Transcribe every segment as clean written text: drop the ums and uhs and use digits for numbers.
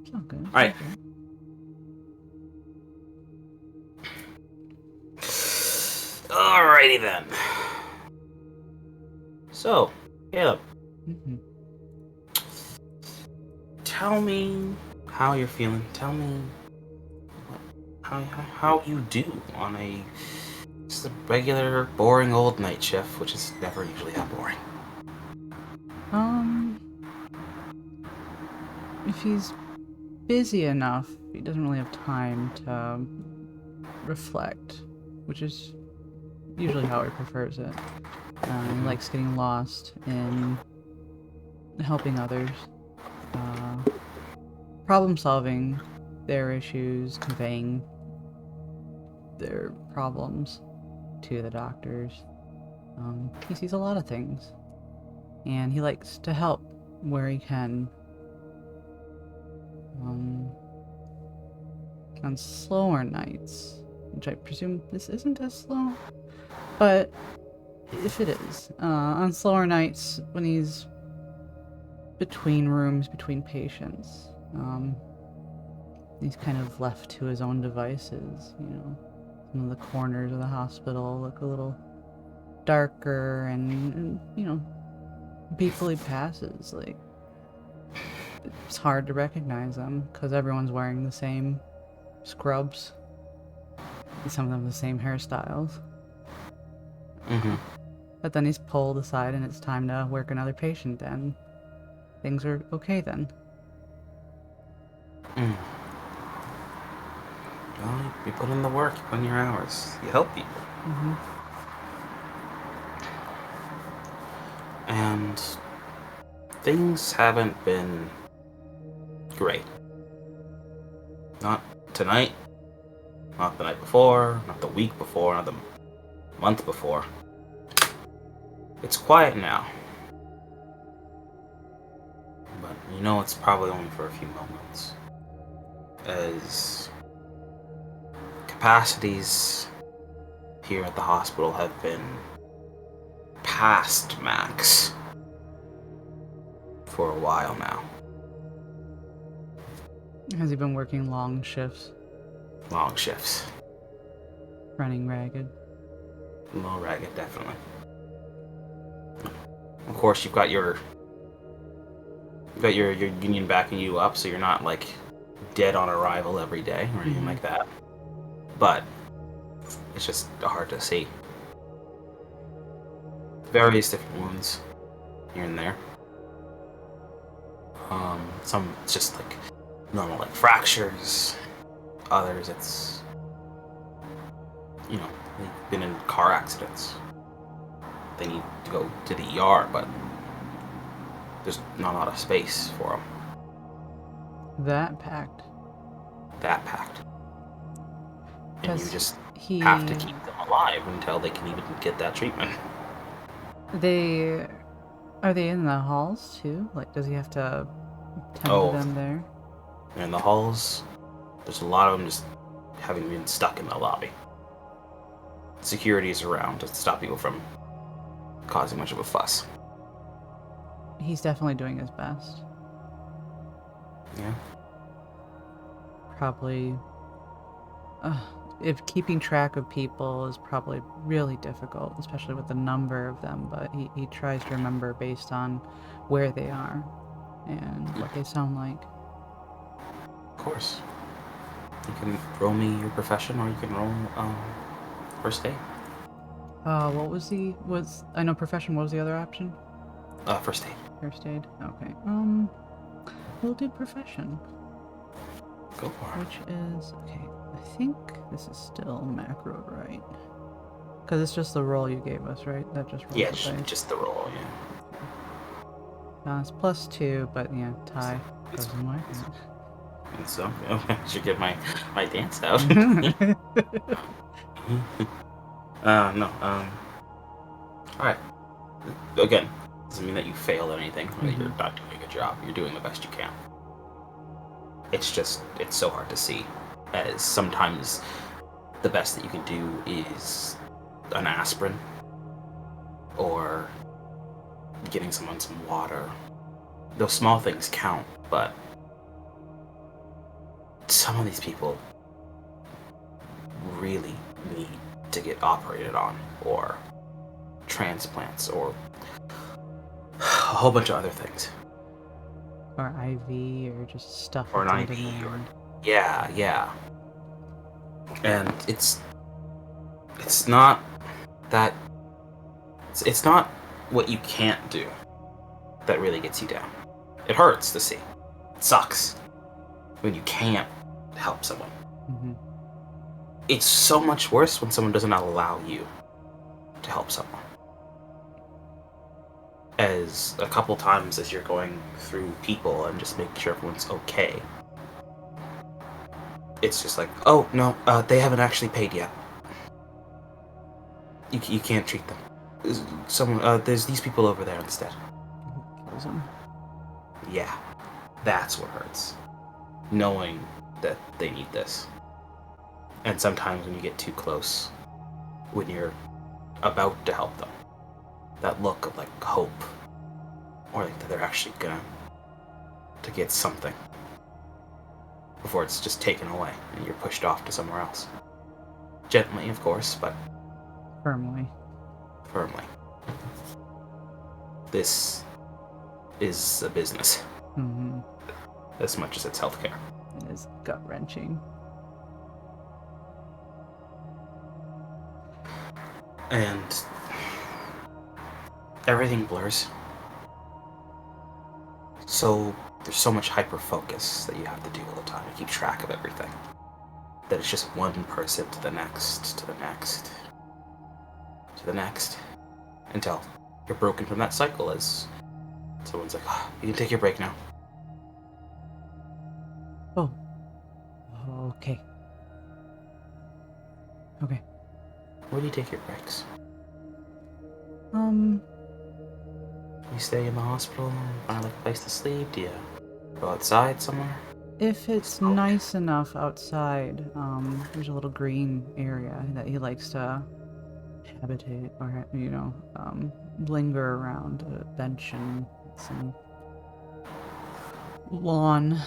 It's all good. All right. Alrighty then. So, Caleb, Mm-hmm. tell me how you're feeling. Tell me how you do on just a regular, boring old night shift, which is never usually that boring. Um, if he's busy enough, he doesn't really have time to reflect, which is usually how he prefers it. He likes getting lost in helping others, uh, problem solving their issues, conveying their problems to the doctors. He sees a lot of things, and he likes to help where he can. Um, on slower nights, which I presume this isn't as slow, but if it is, on slower nights when he's between rooms, between patients, he's kind of left to his own devices. Some of the corners of the hospital look a little darker, and people he passes, like, it's hard to recognize them because everyone's wearing the same scrubs, and some of them the same hairstyles. Mm-hmm. But then he's pulled aside and it's time to work another patient, and things are okay then. Mm. Well, you put in the work, you put in your hours, you help people. Mm-hmm. And things haven't been great. Not tonight, not the night before, not the week before, not the month before. It's quiet now. But it's probably only for a few moments. As capacities here at the hospital have been past max for a while now. Has he been working long shifts, Long shifts. running ragged? A little ragged, definitely. Of course, you've got your union backing you up, so you're not like dead on arrival every day or anything like that. But it's just hard to see. Various different wounds here and there. Some it's just like normal, like fractures. Others it's they've been in car accidents. They need to go to the ER, but there's not a lot of space for them. That packed. And you just he have to keep them alive until they can even get that treatment. they are they in the halls too? Like, does he have to tend to them there? In the halls, there's a lot of them just having been stuck in the lobby. Security is around to stop people from causing much of a fuss. He's definitely doing his best. Yeah. Probably. If keeping track of people is probably really difficult, especially with the number of them, but he tries to remember based on where they are and what they sound like. Of course. You can roll me your profession, or you can roll first aid. I know profession. What was the other option? First aid. First aid. Okay. We'll do profession. Go for it. Which is okay. I think this is still macroed, right? Because it's just the roll you gave us, right? That just rolls Yeah, the dice. just the roll. Yeah. It's +2, but yeah, tie goes in my hand. And so I should get my dance out. No. All right. Again, doesn't mean that you failed at anything or that you're not doing a good job. You're doing the best you can. It's so hard to see, as sometimes the best that you can do is an aspirin or getting someone some water. Those small things count, but some of these people really need to get operated on, or transplants, or a whole bunch of other things. Or IV, or just stuff Or that's an in IV, or demand. yeah. And it's not that it's not what you can't do that really gets you down. It hurts to see. It sucks when you can't help someone. Mm-hmm. It's so much worse when someone doesn't allow you to help someone. As a couple times as you're going through people and just making sure everyone's okay, it's just like, oh no, they haven't actually paid yet. You can't treat them. There's these people over there instead. Kills him. Yeah, that's what hurts. Knowing that they need this. And sometimes when you get too close, when you're about to help them, that look of like hope, or like that they're actually gonna to get something before it's just taken away and you're pushed off to somewhere else. Gently, of course, but Firmly. firmly. This is a business Mm-hmm. as much as it's healthcare. It is gut-wrenching. And everything blurs. So there's so much hyper focus that you have to do all the time to keep track of everything. That it's just one person to the next, to the next, to the next, until you're broken from that cycle as someone's like, oh, you can take your break now. Oh. Okay. Okay. Where do you take your breaks? You stay in the hospital and find like a place to sleep? Do you go outside somewhere? If it's nice enough outside, there's a little green area that he likes to habitate, or, linger around a bench and some lawn,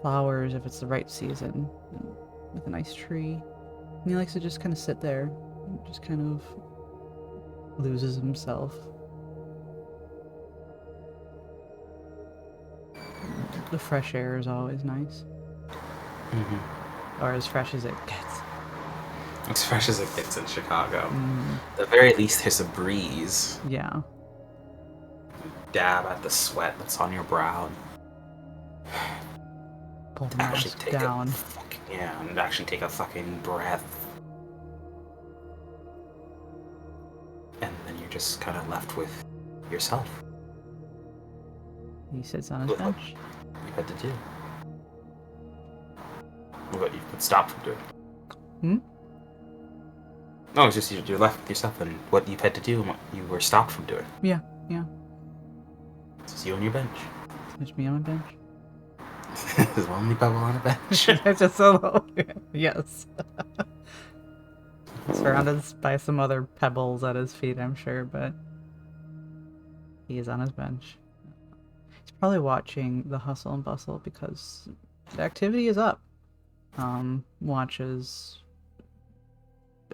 flowers if it's the right season, with a nice tree. And he likes to just kind of sit there, and just kind of loses himself. The fresh air is always nice. Mm-hmm. Or as fresh as it gets. As fresh as it gets in Chicago. Mm, At the very least, there's a breeze. yeah. Dab at the sweat that's on your brow. Pull the Actually mask take down. and actually take a fucking breath. And then you're just kind of left with yourself. He sits on his With what bench. you had to do. What you could stop from doing. Hmm? No, it's just you're left with yourself and what you've had to do and what you were stopped from doing. Yeah. It's just you on your bench. It's me on my bench. There's lonely pebble on a bench. It's just so low. Yes. Surrounded by some other pebbles at his feet, I'm sure, but he is on his bench. He's probably watching the hustle and bustle because the activity is up. Watches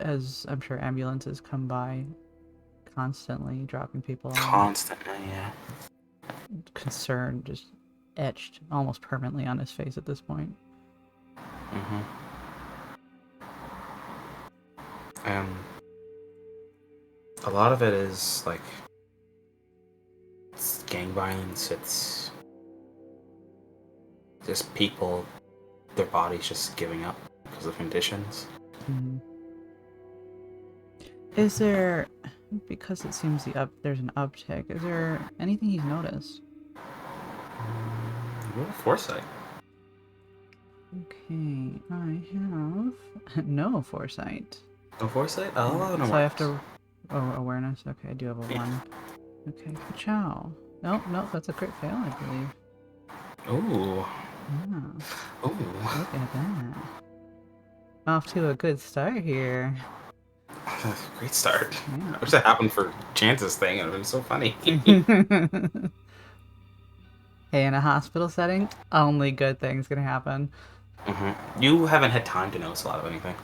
as I'm sure ambulances come by constantly, dropping people off. Constantly, yeah. Concern just etched almost permanently on his face at this point. Mm-hmm. And a lot of it is like it's gang violence. It's just people, their bodies just giving up because of conditions. Mm. Is there, because it seems there's an uptick, is there anything he's noticed? What a foresight. Okay, I have no foresight. No foresight? Oh, no. So I have to. Oh, awareness. Okay, I do have a 1. Okay, ciao. No, that's a crit fail, I believe. Ooh. Yeah. Ooh. Look at that. Off to a good start here. Great start. Yeah. I wish that happened for Chance's thing. It would have been so funny. Hey, in a hospital setting, only good things can happen. You haven't had time to notice a lot of anything.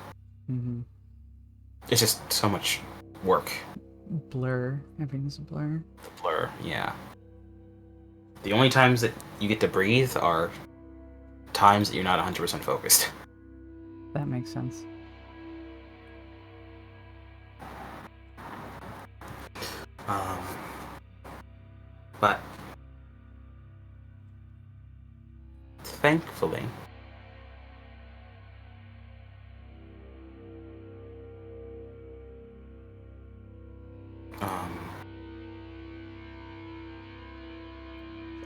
Mm-hmm. It's just so much work. Blur. Everything's a blur. The blur, yeah. The only times that you get to breathe are times that you're not 100% focused. That makes sense. But thankfully,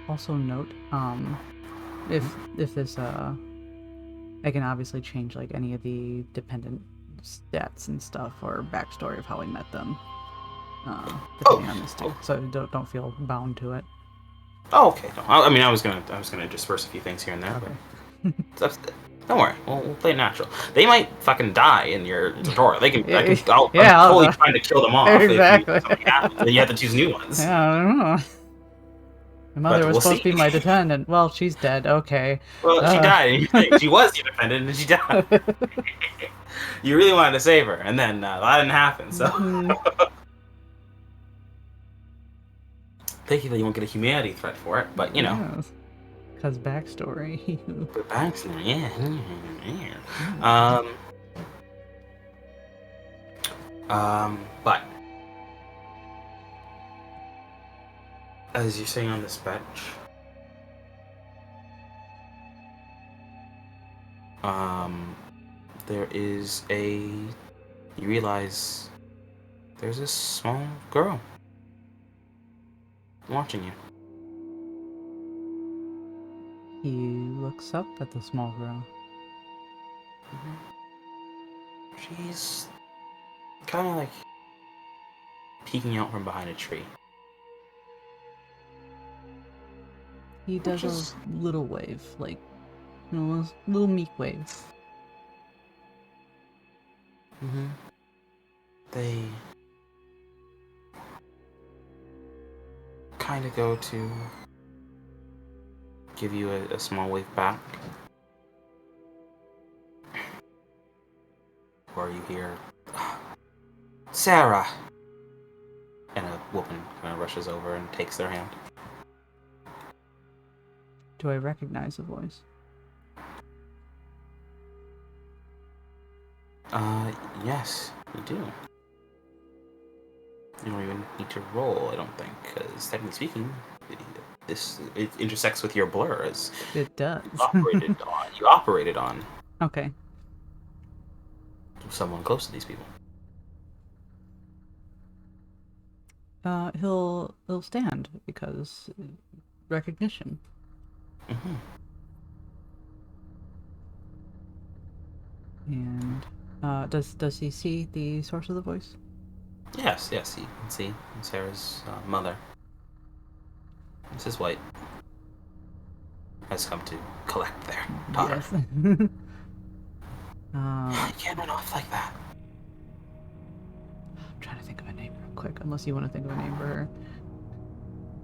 Also note, if this I can obviously change like any of the dependent stats and stuff or backstory of how we met them, depending on this too. So don't feel bound to it. Oh, okay. No, I mean, I was gonna disperse a few things here and there, Okay. but don't worry. We'll play it natural. They might fucking die in your tutorial. They can. I'm totally trying to kill them off. Exactly. If something happens, then you have to choose new ones. Yeah, I don't know. My mother was supposed to be my dependent. Well, she's dead. Okay. Well, she died. She was your dependent, and she died. You really wanted to save her, and then that didn't happen. So. Thankfully, you won't get a humanity threat for it, but you know. Yes. Because backstory. But backstory, yeah. But as you're sitting on this bench, there is you realize there's a small girl watching you. He looks up at the small girl. She's kind of like peeking out from behind a tree. He does a little wave, like, you know, a little meek wave. They kind of go to give you a small wave back, where you hear, Sarah! And a woman kind of rushes over and takes their hand. Do I recognize the voice? Yes, you do. You don't even need to roll, I don't think, because technically speaking, it intersects with your blur as it does. You operated on. Okay. Someone close to these people. He'll stand because recognition. And does he see the source of the voice? Yes, you can see Sarah's mother. Mrs. White has come to collect their daughter. Yes. You can't run off like that. I'm trying to think of a name real quick, unless you want to think of a name for her.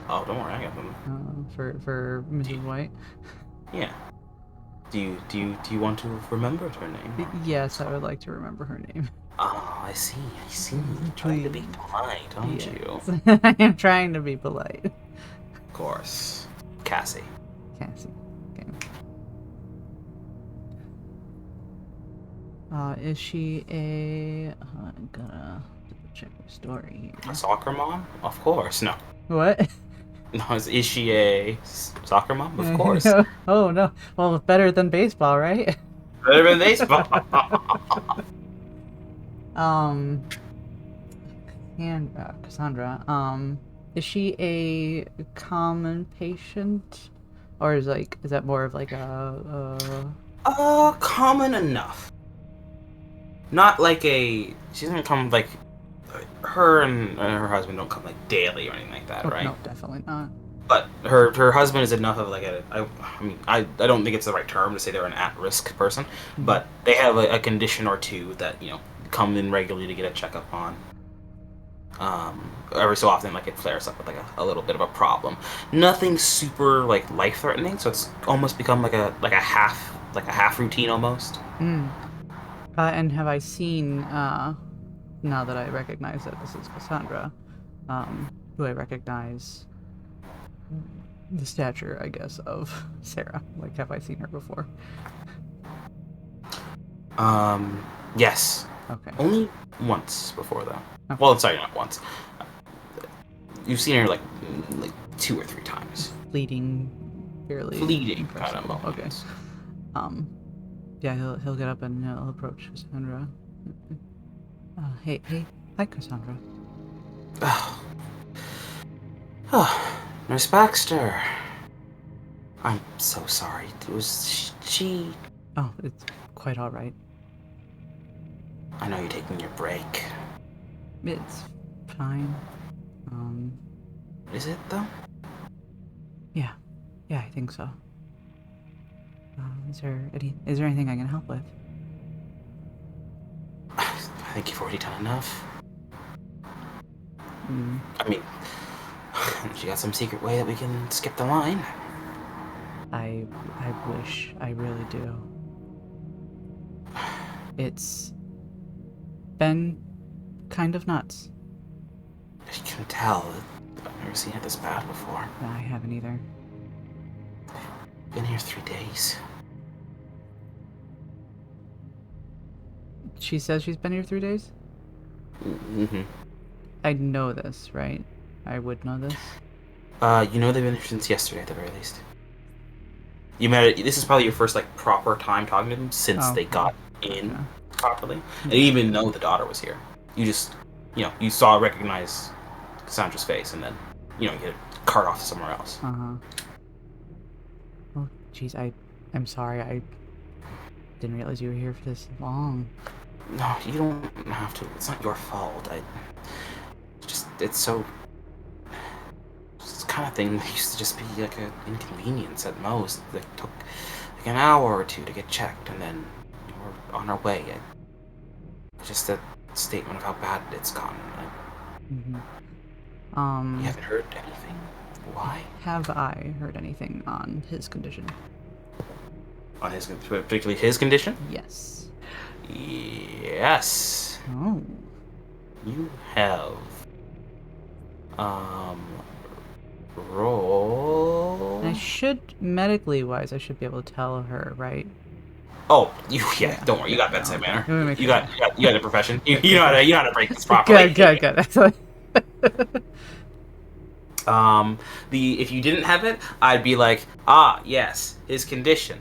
Oh, don't worry, I got them. For Mrs. White. Yeah. Do you want to remember her name? Yes, I would like to remember her name. Oh, I see. You're trying to be polite, aren't you? I am trying to be polite. Of course. Cassie. Cassie. Okay. Is she a... I'm gonna check my story here. A soccer mom? Of course. No. What? No, is she a soccer mom? Of course. Oh, no. Well, better than baseball, right? Better than baseball. Cassandra, is she a common patient? Or is that more of like a... Common enough. Not like she doesn't come like, her and her husband don't come like daily or anything like that, right? No, definitely not. But her husband is enough of like I don't think it's the right term to say they're an at-risk person, but they have a condition or two that, you know, come in regularly to get a checkup on. Every so often, like, it flares up with like a little bit of a problem. Nothing super like life-threatening, so it's almost become like a half like a half routine almost. Mm. And have I seen, now that I recognize that this is Cassandra, do I recognize the stature, I guess, of Sarah? Like, have I seen her before? Yes. Okay. Only once before though. Okay. Well, sorry, not once. You've seen her like 2 or 3 times. Fleeting, fairly Fleeting kind of impressionable. Okay. moments. Um, yeah, he'll get up and he'll approach Cassandra. Hey, hi, Cassandra. Oh, oh, Miss Baxter. I'm so sorry. It was she. Oh, it's quite all right. I know you're taking your break. It's fine. Is it though? Yeah, I think so. Is there anything I can help with? I think you've already done enough. Mm, I mean, you got some secret way that we can skip the line? I wish, I really do. It's been kind of nuts. You can tell. I've never seen it this bad before. I haven't either. Been here 3 days. She says she's been here 3 days? Mm-hmm. I know this, right? I would know this. You know they've been here since yesterday at the very least. You met it. This is probably your first like proper time talking to them since they got in properly. And you didn't even know the daughter was here. You just, you recognize Cassandra's face, and then, you get a cart off to somewhere else. Uh-huh. Oh, jeez, I'm sorry. I didn't realize you were here for this long. No, you don't have to. It's not your fault. It's so. This kind of thing used to just be like an inconvenience at most. It took like an hour or two to get checked, and then we're on our way. Just a statement of how bad it's gotten. You haven't heard anything? Why? Have I heard anything on his condition? On his, particularly his condition? Yes. Yes. Oh. You have. Roll. I should, medically wise, I should be able to tell her, right? Oh, yeah. Don't worry. You got bedside manner. You got the profession. You know how to break this properly. Good. If you didn't have it, I'd be like, yes, his condition.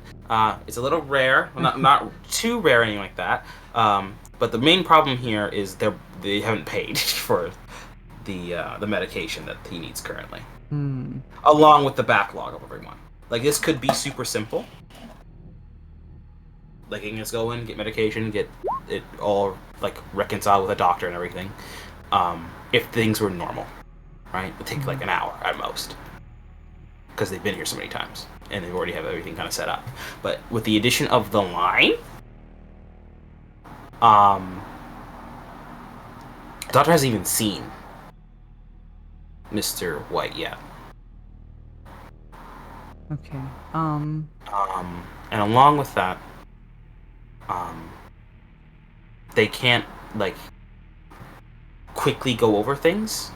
It's a little rare, well, not too rare, or anything like that. But the main problem here is they haven't paid for the medication that he needs currently, along with the backlog of everyone. Like, this could be super simple. Like, you can just go in, get medication, get it all like reconciled with a doctor and everything. If things were normal. Right? It would take like an hour at most. Because they've been here so many times. And they already have everything kind of set up. But with the addition of the line, Doctor hasn't even seen Mr. White yet. Okay. And along with that, they can't like quickly go over things.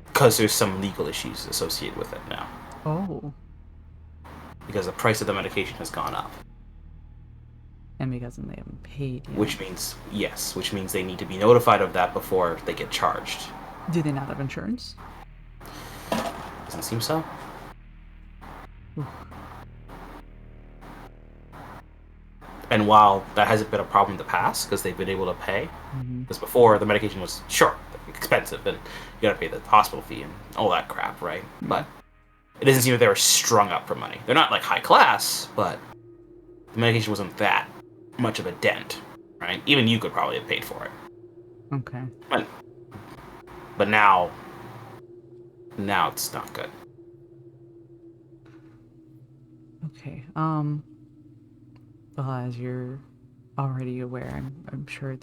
Because there's some legal issues associated with it now. Oh. Because the price of the medication has gone up. And because they haven't paid yet. Which means they need to be notified of that before they get charged. Do they not have insurance? Doesn't seem so. Oof. And while that hasn't been a problem in the past, because they've been able to pay, because before the medication was expensive, and you gotta pay the hospital fee and all that crap, right? But it doesn't seem that they were strung up for money. They're not like high class, but the medication wasn't that much of a dent, right? Even you could probably have paid for it. Okay. But now it's not good. Okay. Well, as you're already aware, I'm sure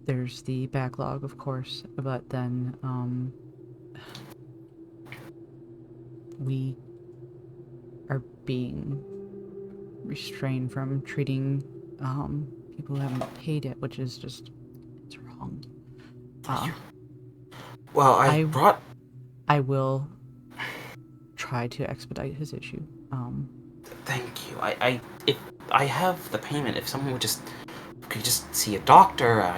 there's the backlog, of course, but then we are being restrain from treating people who haven't paid it, which is just it's wrong. Well, I will try to expedite his issue. Thank you. If I have the payment, if someone could just see a doctor,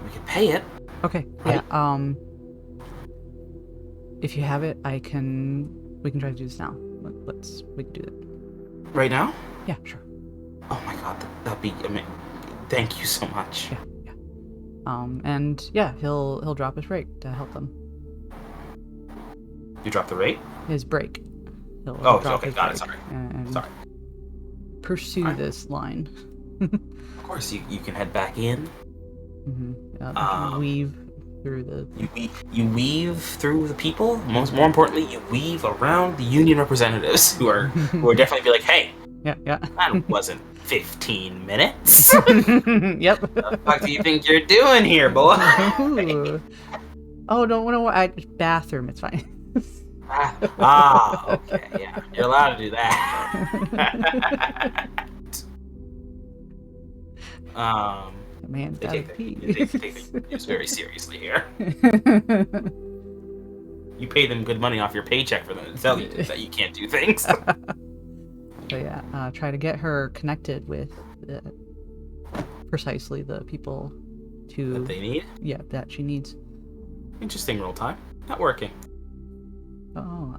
we could pay it. Okay. Right? Yeah. If you have it, we can try to do this now. We can do it. Right now? Yeah, sure. Oh my god, that'd be amazing. Thank you so much. Yeah. And yeah, he'll drop his rate to help them. You drop the rate? His break. He'll drop okay, his got break it. Sorry. and Sorry. pursue this line. Of course, you can head back in. Weave through the. You weave through the people. More importantly, you weave around the union representatives who are definitely be like, hey, yeah. that wasn't 15 minutes. Yep. What the fuck do you think you're doing here, boy? Oh, don't want to. Bathroom. It's fine. Okay, yeah, you're allowed to do that. Man, they take things very seriously here. You pay them good money off your paycheck for them to tell you that you can't do things. So yeah, try to get her connected with precisely the people that they need. Yeah, that she needs. Interesting roll time. Networking. Oh,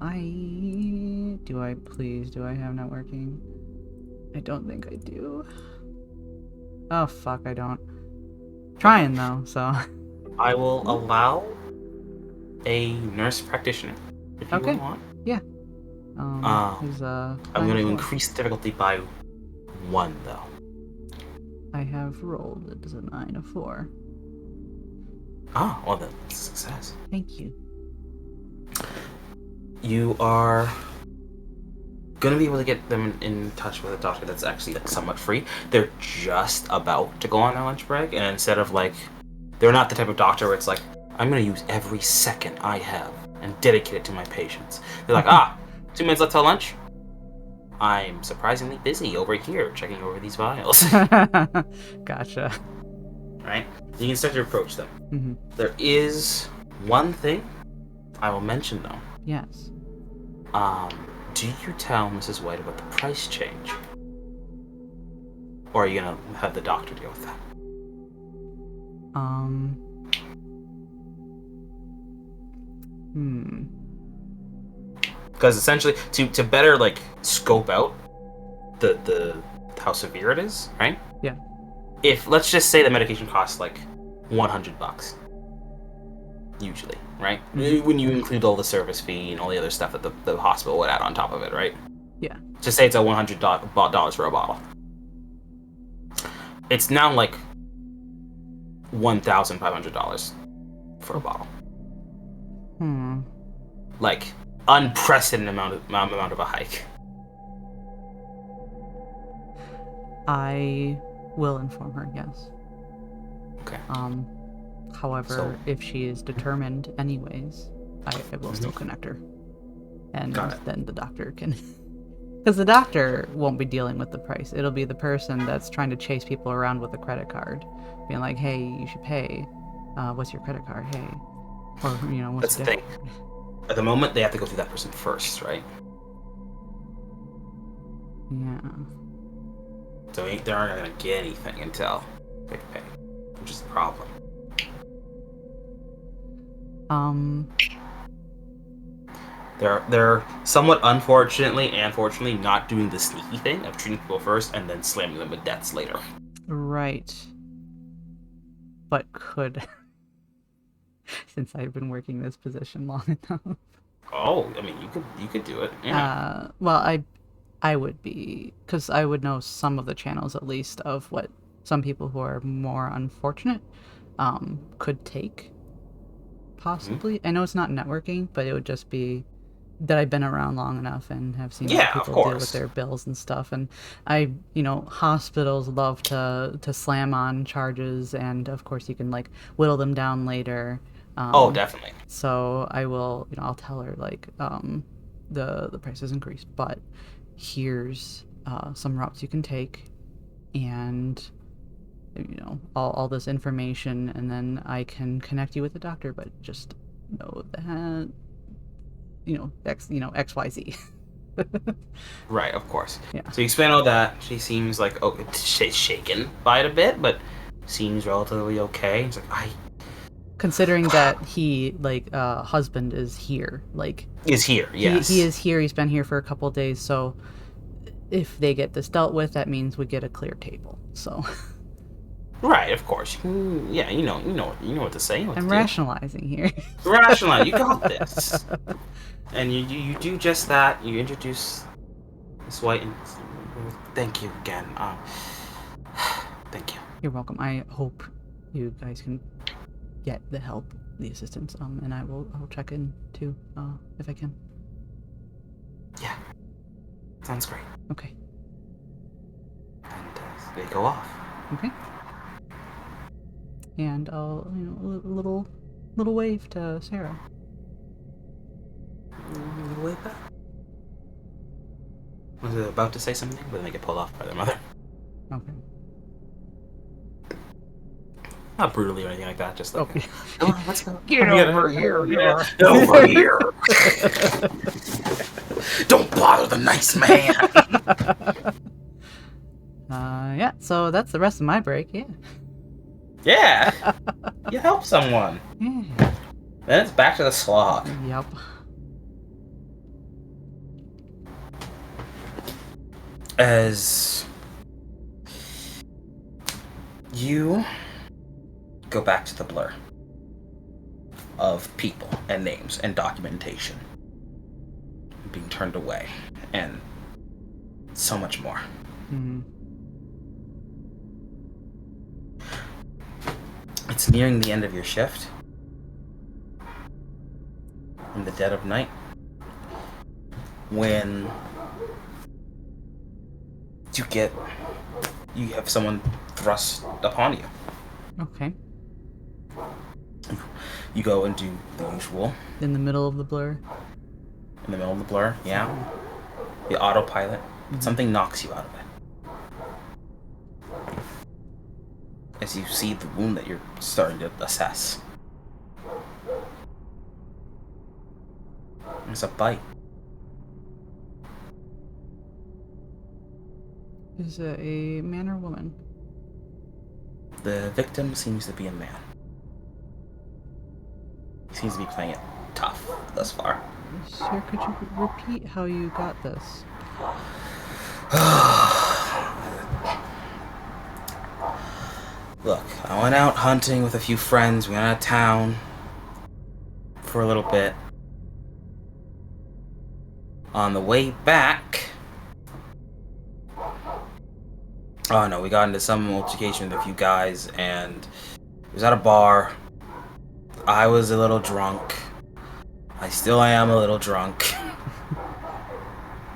do I have networking? I don't think I do. Oh fuck, I don't. Trying though, so. I will allow a nurse practitioner if you want. Yeah. I'm going to increase the difficulty by 1 though. I have rolled. It is a 9, a 4. Oh, well that's a success. Thank you. You are gonna be able to get them in touch with a doctor that's actually somewhat free. They're just about to go on their lunch break, and instead of they're not the type of doctor where it's like, I'm gonna use every second I have and dedicate it to my patients. They're like, 2 minutes left till lunch. I'm surprisingly busy over here checking over these vials. Gotcha. Right? You can start to approach them. Mm-hmm. There is one thing I will mention though. Yes. Do you tell Mrs. White about the price change? Or are you gonna have the doctor deal with that? Because essentially, to better scope out the how severe it is, right? Yeah. If let's just say the medication costs $100, usually, right? When you include all the service fee and all the other stuff that the hospital would add on top of it, right? Yeah. Just say it's a $100 for a bottle. It's now $1,500 for a bottle. Unprecedented amount of a hike. I will inform her, yes. Okay. However, if she is determined anyways, I will still connect her. And then the doctor can... Because the doctor won't be dealing with the price. It'll be the person that's trying to chase people around with a credit card. Being like, hey, you should pay. What's your credit card? Hey. Or, what's That's the thing. At the moment, they have to go through that person first, right? Yeah. So they aren't going to get anything until they pay, which is the problem. They're somewhat unfortunately and fortunately not doing the sneaky thing of treating people first and then slamming them with debts later. Right. But could... Since I've been working this position long enough. Oh, I mean, you could do it. Yeah. Well, I would be, because I would know some of the channels at least of what some people who are more unfortunate could take. Possibly. I know it's not networking, but it would just be that I've been around long enough and have seen people deal with their bills and stuff. And hospitals love to slam on charges, and of course you can whittle them down later. Oh, definitely. So I will, I'll tell her the price has increased, but here's some routes you can take, and all this information, and then I can connect you with the doctor. But just know that XYZ. Right, of course. Yeah. So you explain all that. She seems like shaken by it a bit, but seems relatively okay. It's like Considering that he husband is here, is here. Yes, he is here. He's been here for a couple of days, so if they get this dealt with, that means we get a clear table. So. Right, of course. Yeah, you know what to say. I'm rationalizing here. Rationalize. You got this. And you do just that. You introduce Miss White, and thank you again. Thank you. You're welcome. I hope you guys can get the help, the assistance, and I'll check in too, if I can. Yeah, sounds great. Okay. And they go off. Okay. And I'll, a little wave to Sarah. Wave back. Was it about to say something, but then they get pulled off by their mother? Okay. Not brutally or anything like that, just like, okay. Come on, let's go. Get over here. Get over here. Don't bother the nice man. Yeah, so that's the rest of my break, yeah. Yeah. You help someone. Yeah. Then it's back to the slog. Yep. As you go back to the blur of people and names and documentation being turned away and so much more. Mm-hmm. It's nearing the end of your shift. In the dead of night. When you have someone thrust upon you. Okay. You go and do the usual. In the middle of the blur? In the middle of the blur, yeah. The autopilot. Mm-hmm. Something knocks you out of it. As you see the wound that you're starting to assess. It's a bite. Is it a man or woman? The victim seems to be a man. He seems to be playing it tough thus far. Sir, could you repeat how you got this? Look, I went out hunting with a few friends. We went out of town for a little bit. On the way back... Oh no, we got into some altercation with a few guys, and it was at a bar. I was a little drunk. I still am a little drunk.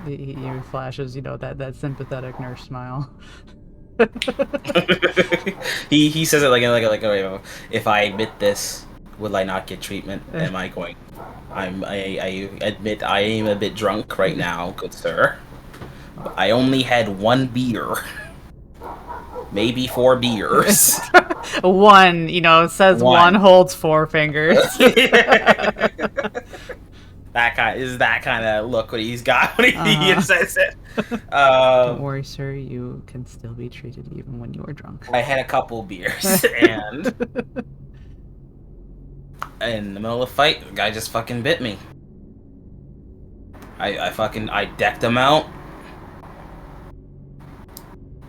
He flashes, that sympathetic nurse smile. he says it like if I admit this, will I not get treatment? Am I going? I admit I am a bit drunk right now, good sir. I only had one beer. Maybe 4 beers. One, says one holds 4 fingers. That kind of look what he's got when he says it. Don't worry, sir. You can still be treated even when you are drunk. I had a couple beers, and in the middle of the fight, the guy just fucking bit me. I decked him out,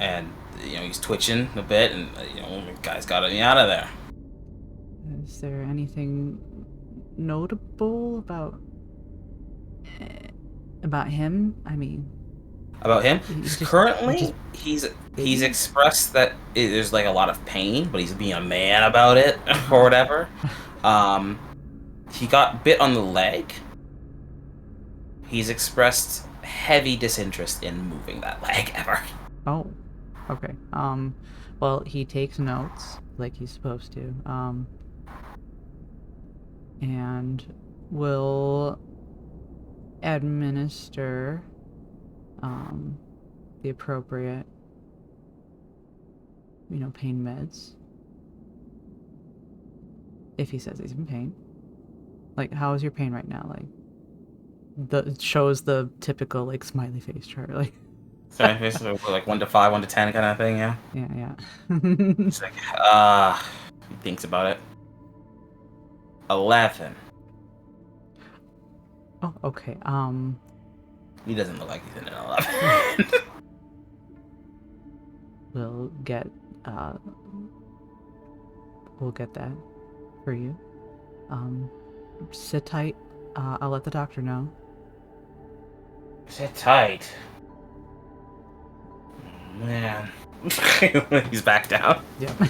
and he's twitching a bit, and the guy's got me out of there. Is there anything notable about him? I mean, about him? Currently, he's expressed that there's like a lot of pain, but he's being a man about it or whatever. He got bit on the leg. He's expressed heavy disinterest in moving that leg ever. Oh, okay. Well, he takes notes like he's supposed to. And will administer the appropriate, pain meds. If he says he's in pain. Like, how is your pain right now? Like, it shows the typical, like, smiley face chart. Like, So like 1 to 5, 1 to 10 kind of thing, yeah? yeah. It's like, he thinks about it. 11. Oh, okay. He doesn't look like he's in an 11. We'll get, that for you. Sit tight. I'll let the doctor know. Sit tight. Oh, man. He's back down. Yep.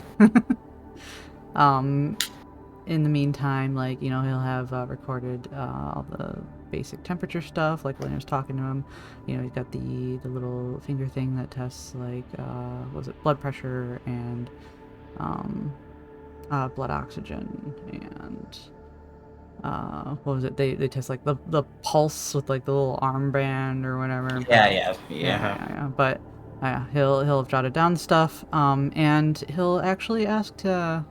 In the meantime, like, he'll have recorded all the basic temperature stuff, like when I was talking to him. He's got the little finger thing that tests, like, what was it, blood pressure and blood oxygen, and what was it, they test, like, the pulse with, like, the little armband or whatever. Yeah. But he'll have jotted down stuff, and he'll actually ask to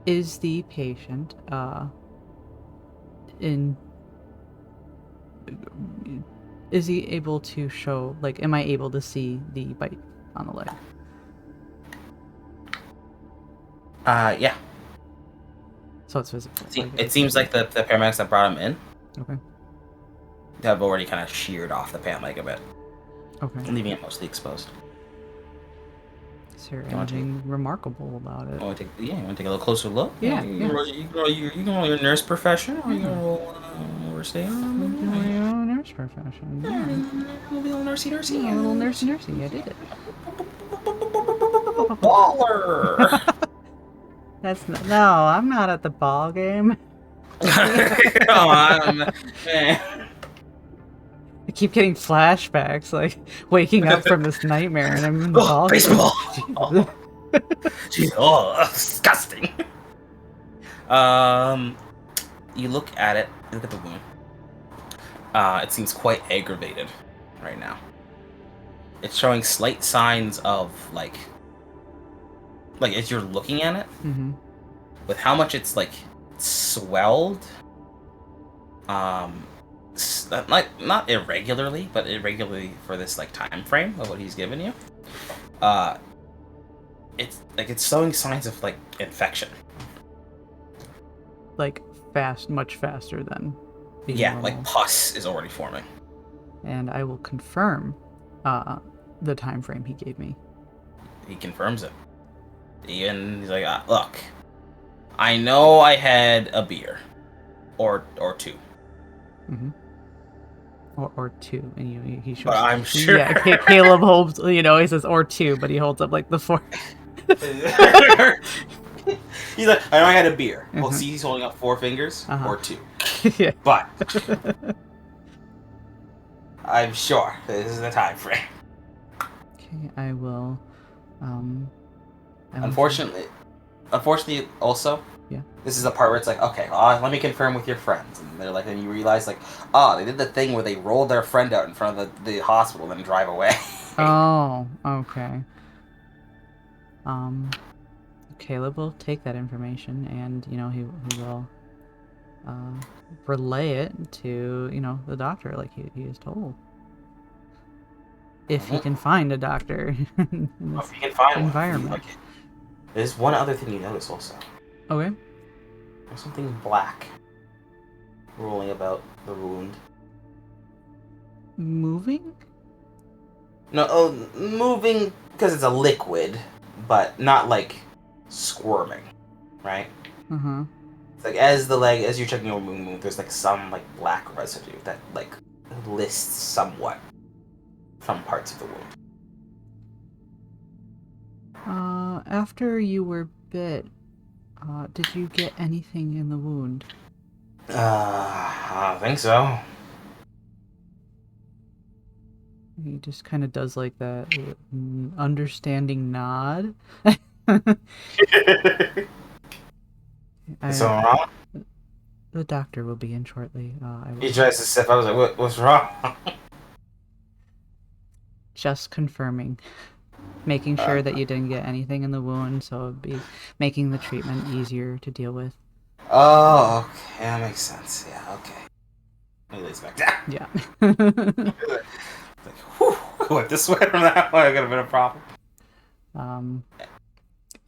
is the patient is he able to show, like, am I able to see the bite on the leg? Yeah. So it's visible. It seems like the paramedics that brought him in Okay. have already kind of sheared off the pant leg a bit, Okay. leaving it mostly exposed. Is there anything remarkable about it? You want to take a little closer look? Yeah. You can roll your nurse profession, or you can roll overstay. Nurse profession. A little nursey. Yeah, a little nursey. I did it. Baller. I'm not at the ball game. Come on, man. I keep getting flashbacks, like waking up from this nightmare, and I'm in the ball game. Baseball. Jeez, disgusting. You look at it. Look at the wound. It seems quite aggravated right now. It's showing slight signs of like as you're looking at it, with how much it's like swelled. Not irregularly, but irregularly for this like time frame of what he's given you. It's showing signs of like infection. Like much faster than being Yeah, normal. like pus is already forming. And I will confirm the time frame he gave me. He confirms it. He's like, look, I know I had a beer, or two. Or two, and he shows. But I'm sure. Yeah, Caleb holds. He says or two, but he holds up like the 4. He's like, I know I had a beer. Well, see, he's holding up 4 fingers, or 2. Yeah. But I'm sure this is the time frame. Okay, I will. Unfortunately, also, yeah. This is the part where it's like, okay, well, let me confirm with your friends, and they're like, then you realize like, they did the thing where they rolled their friend out in front of the hospital and drive away. Oh, okay. Caleb will take that information, and he will relay it to the doctor, like he is told. If he can find a doctor in this environment. Like, there's one other thing you notice also. Okay. There's something black rolling about the wound. Moving? No, moving because it's a liquid, but not like squirming, right? It's like as you're checking your wound, there's like some like black residue that like lists somewhat from parts of the wound. After you were bit, did you get anything in the wound? I don't think so. He just kind of does like that understanding nod. So wrong? The doctor will be in shortly. I He will tries to sip. I was like, what's wrong? just confirming, making sure that you didn't get anything in the wound, so it'd be making the treatment easier to deal with. Oh, okay. That makes sense. Yeah, okay. He lays back down. Yeah. Like, whew, I went this way from that way. I could have been a problem.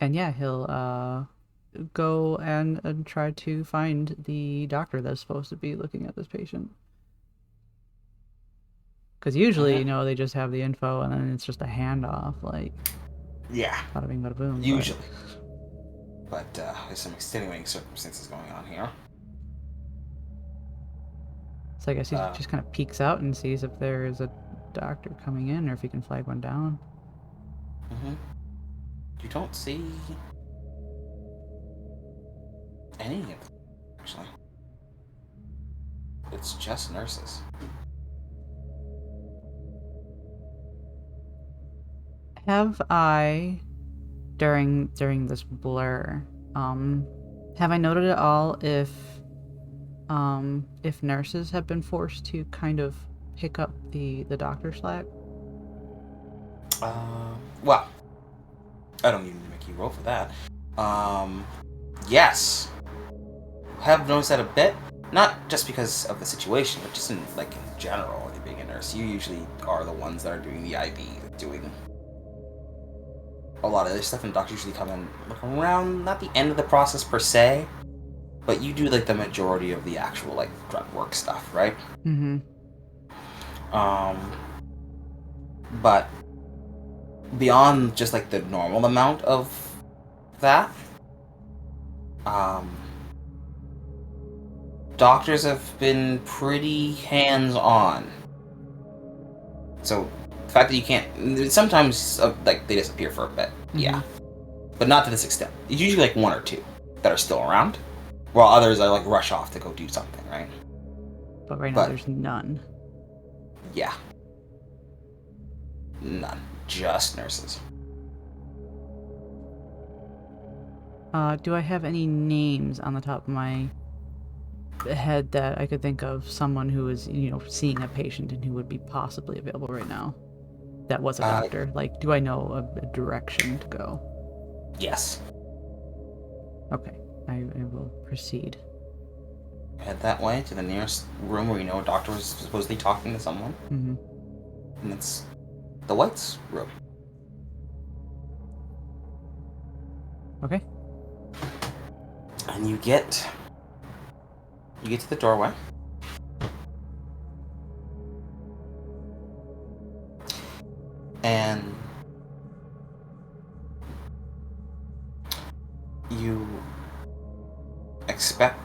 And yeah, he'll go and try to find the doctor that's supposed to be looking at this patient. Because usually, you know, they just have the info and then it's just a handoff, like, Yeah, bada bing, bada boom. usually. But there's some extenuating circumstances going on here. So I guess he just kind of peeks out and sees if there is a doctor coming in or if he can flag one down. You don't see any of them, actually. It's just nurses. Have I, during this blur, have I noted at all if nurses have been forced to kind of pick up the doctor slack? Well, I don't even make you roll for that. Yes. Have noticed that a bit. Not just because of the situation, but just in general, being a nurse, you usually are the ones that are doing the IV, doing a lot of this stuff, and doctors usually come in around not the end of the process per se, but you do the majority of the actual grunt work stuff, right? Mm-hmm. But beyond just the normal amount of that, doctors have been pretty hands-on. So the fact that you can't, sometimes they disappear for a bit, yeah, but not to this extent. It's usually one or two that are still around, while others are rush off to go do something, right? But right now there's none. Yeah, none. Just nurses. Do I have any names on the top of my head that I could think of, someone who is, seeing a patient and who would be possibly available right now? That was a doctor. Do I know a direction to go? Yes. Okay, I will proceed. Head that way to the nearest room where a doctor was supposedly talking to someone. Mm-hmm. And it's the White's room. Okay. And you get to the doorway. And you expect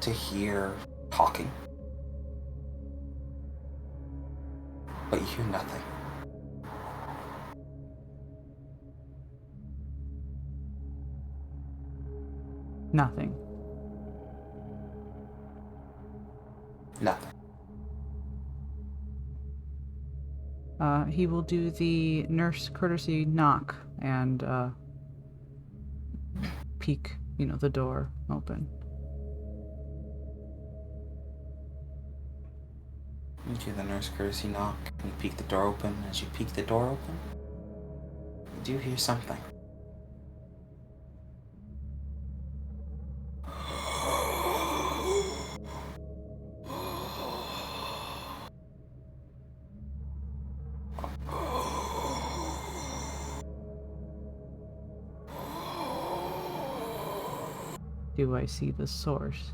to hear talking, but you hear nothing. Nothing. Nothing. He will do the nurse courtesy knock and peek, the door open. You do the nurse courtesy knock and you peek the door open. As you peek the door open, you do hear something. Do I see the source?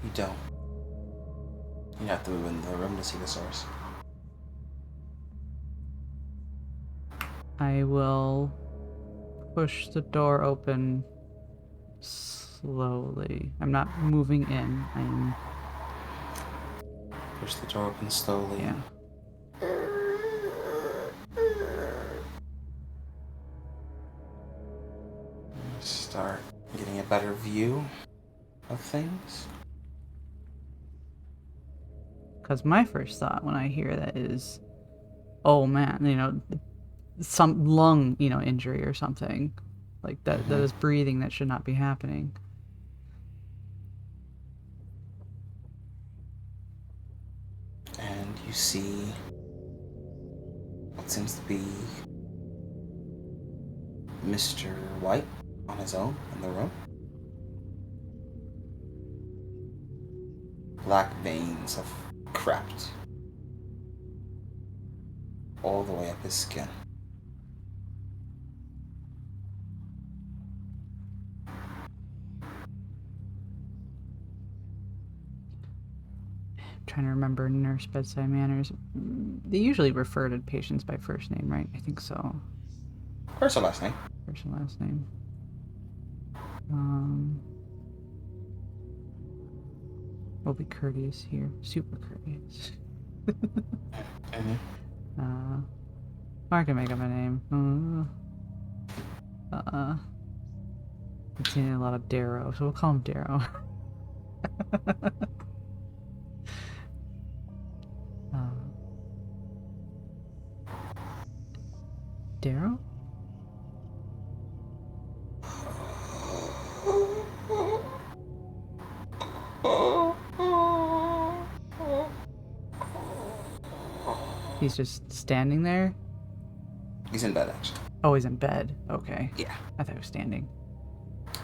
You don't. You have to move in the room to see the source. I will push the door open slowly. I'm not moving in. I'm... Push the door open slowly. Yeah. Start getting a better view of things. Because my first thought when I hear that is, oh man, some lung, injury or something. That is breathing that should not be happening. you see what seems to be Mr. White on his own in the room. Black veins have crept all the way up his skin. Trying to remember nurse bedside manners. They usually refer to patients by first name, right? I think so. First or last name? First and last name. We'll be courteous here. Super courteous. I can make up a name. I've seen a lot of Darrow, so we'll call him Darrow. Darrow? He's just standing there? He's in bed, actually. Oh, he's in bed. Okay. Yeah. I thought he was standing.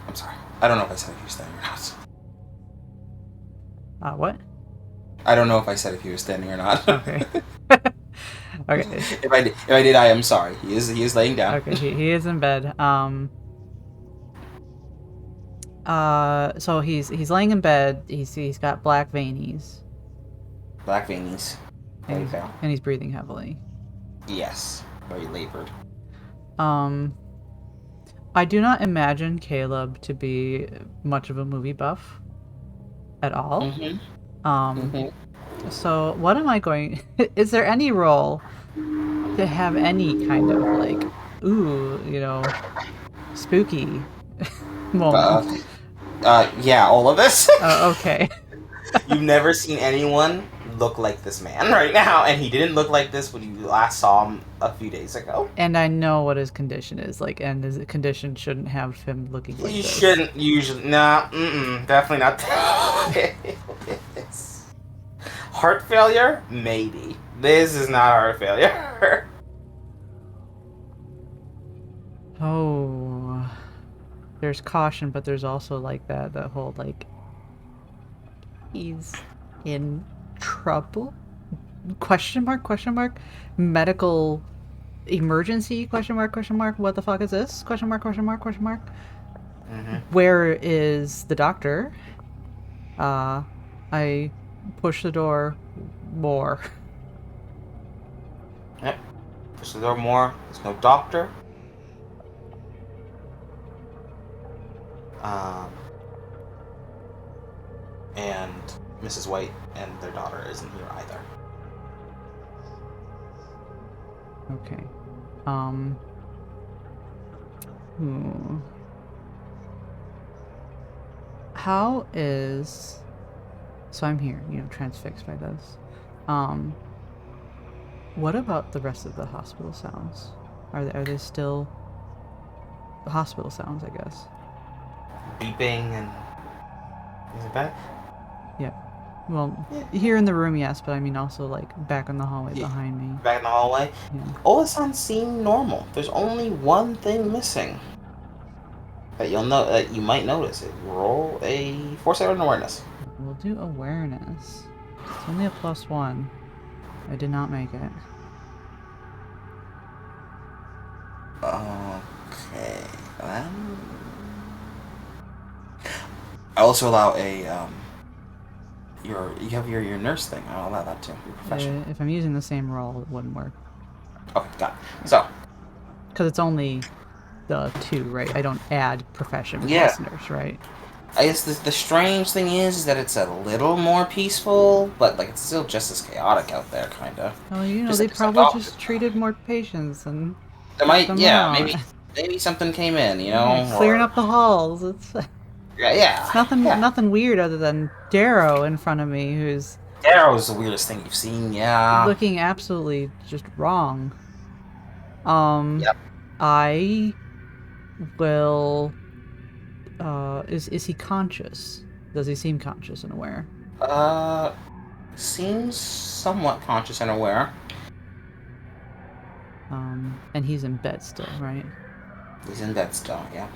I'm sorry. I don't know if I said if he was standing or not. What? I don't know if I said if he was standing or not. Okay. Okay. If I did, I am sorry. He is laying down. Okay, he is in bed. So he's laying in bed. He's got black veinies. Black veinies. Very pale. And he's breathing heavily. Yes. Very labored. I do not imagine Caleb to be much of a movie buff at all. So what am I going... Is there any role to have any kind of, like, ooh, you know, spooky moment? Yeah, all of this. Okay. You've never seen anyone look like this man right now, and he didn't look like this when you last saw him a few days ago. And I know what his condition is, like, and his condition shouldn't have him looking like You this. shouldn't usually... No, definitely not. Heart failure? Maybe. This is not heart failure. Oh, there's caution, but there's also like that whole like he's in trouble? Question mark? Medical emergency? Question mark? What the fuck is this? Question mark? Where is the doctor? I push the door more. Yep. Push the door more. There's no doctor. And Mrs. White and their daughter isn't here either. Okay. How is... So I'm here, you know, transfixed by this. What about the rest of the hospital sounds? Are they still hospital sounds, I guess? Beeping and things like that? Yeah. Well, here in the room, yes, but I mean also like back in the hallway behind me. Back in the hallway? Yeah. All the sounds seem normal. There's only one thing missing that you might notice. Roll a foresight or awareness. We'll do awareness. It's only a +1. I did not make it. Okay. I also allow a you have your nurse thing. I'll allow that too. Your profession. If I'm using the same roll, it wouldn't work. Okay, got it. So. Because it's only the 2, right? I don't add profession with Yeah. nurse, right? I guess the strange thing is that it's a little more peaceful, but like it's still just as chaotic out there, kind of. Well, you know, Just they like probably doctors. just treated more patients and There might, them yeah, out. maybe something came in, you know, clearing or- up the halls. It's Yeah. nothing weird other than Darrow in front of me, who's Darrow's the weirdest thing you've seen, yeah. looking absolutely just wrong. Yep. I will. Is he conscious? Does he seem conscious and aware? Seems somewhat conscious and aware. And he's in bed still, right? He's in bed still, yeah.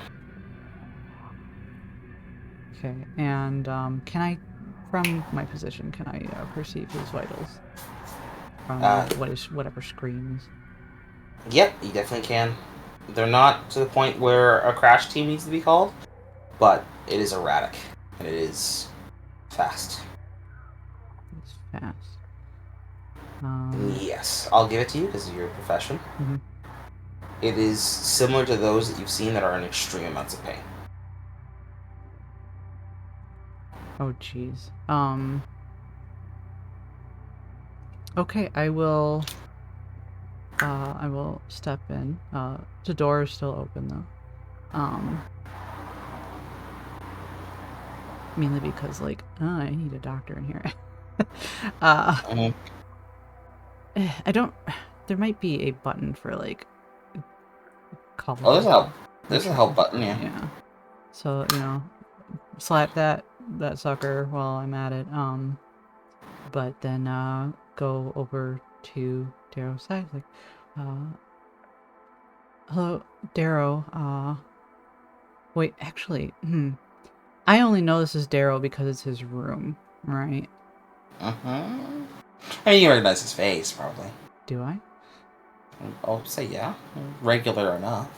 Okay, and can I, from my position, can I perceive his vitals from whatever screens? Yep, you definitely can. They're not to the point where a crash team needs to be called, but it is erratic and it is fast. It's fast. Yes, I'll give it to you because of your profession. Mm-hmm. It is similar to those that you've seen that are in extreme amounts of pain. Oh, jeez. Okay, I will step in. The door is still open though. Mainly because like, I need a doctor in here. I don't. There might be a button for like call. Oh, there's a help. There's a help button, yeah. Yeah. So slap that sucker while I'm at it. But then go over to Darrow's side, like, hello, Darrow. Wait, actually, I only know this is Darrow because it's his room, right? I mean, you recognize his face, probably. Do I? I'll say yeah. Regular enough.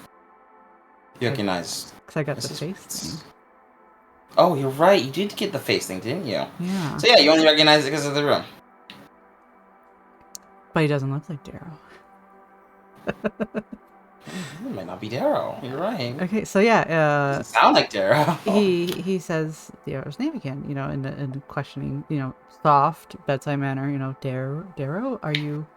You recognize... Because I got the face thing. Oh, you're right. You did get the face thing, didn't you? Yeah. So yeah, you only recognize it because of the room. But he doesn't look like Darrow. It might not be Darrow. You're right. Okay, so yeah, doesn't sound like Darrow. he says Darrow's name again, in the questioning, soft bedside manner, Darrow, are you?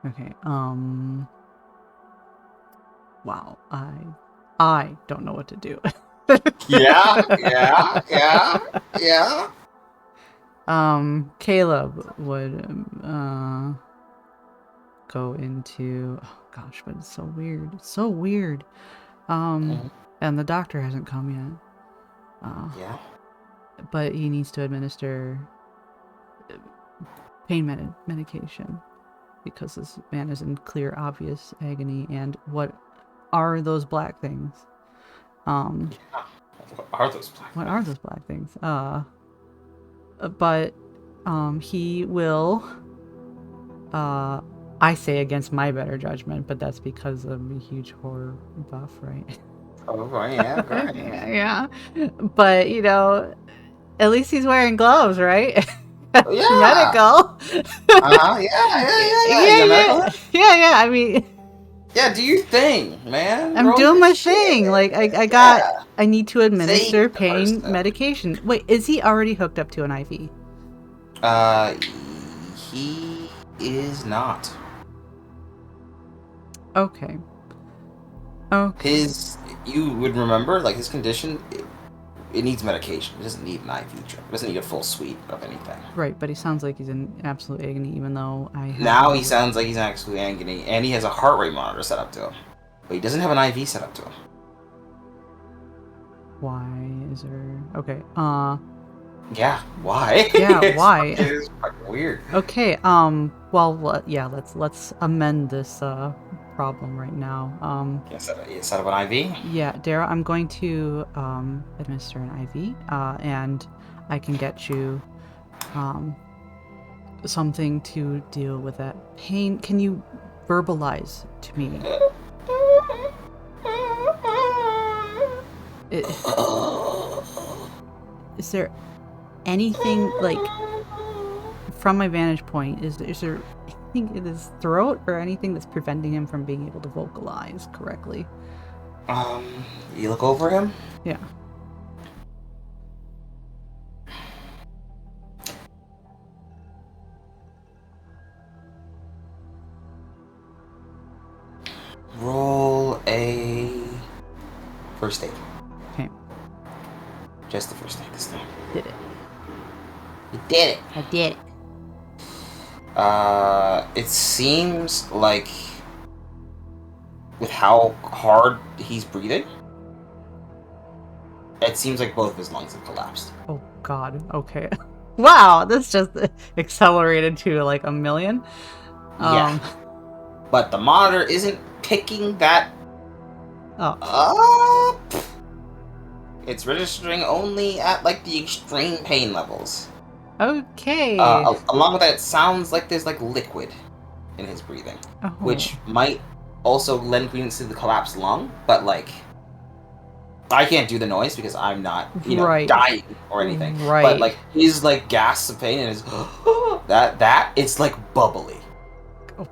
Okay, wow, I don't know what to do. Yeah. Caleb would go into, oh gosh, but it's so weird. It's so weird. And the doctor hasn't come yet. Yeah. But he needs to administer pain medication because this man is in clear, obvious agony. And what are those black things? Yeah. What are those black What are those black things? But he will, I say against my better judgment, but that's because I'm a huge horror buff, right? Oh, yeah, great. Yeah. But, at least he's wearing gloves, right? Yeah. Medical. Yeah. I mean, yeah, do your thing, man. I'm doing my thing. Like, I need to administer pain person. medication. Wait, is he already hooked up to an IV? He is not. Okay. You would remember, like, his condition, it needs medication. It doesn't need an IV drip. It doesn't need a full suite of anything. Right, but he sounds like he's in absolute agony, even though Now he sounds like he's in absolute agony, and he has a heart rate monitor set up to him. But he doesn't have an IV set up to him. Why is there... Okay, Yeah, why? Yeah, why? It is fucking weird. Okay, well, yeah, let's amend this, problem right now. You set up an IV? Yeah, Dara, I'm going to, administer an IV, and I can get you, something to deal with that pain. Can you verbalize to me? Is there anything, like, from my vantage point, is there anything in his throat or anything that's preventing him from being able to vocalize correctly? You look over him? Yeah. Roll a first aid. Okay. Just the first aid this time. Did it. You did it. I did it. It seems like with how hard he's breathing, it seems like both of his lungs have collapsed. Oh God. Okay. Wow, this just accelerated to like a million. Yeah. But the monitor isn't picking that Oh. up. It's registering only at like the extreme pain levels. Okay. Along with that, it sounds like there's like liquid in his breathing, which might also lend credence to the collapsed lung. But like, I can't do the noise because I'm not, dying or anything. Right. But like, his like gasps of pain and his that it's like bubbly. Oh.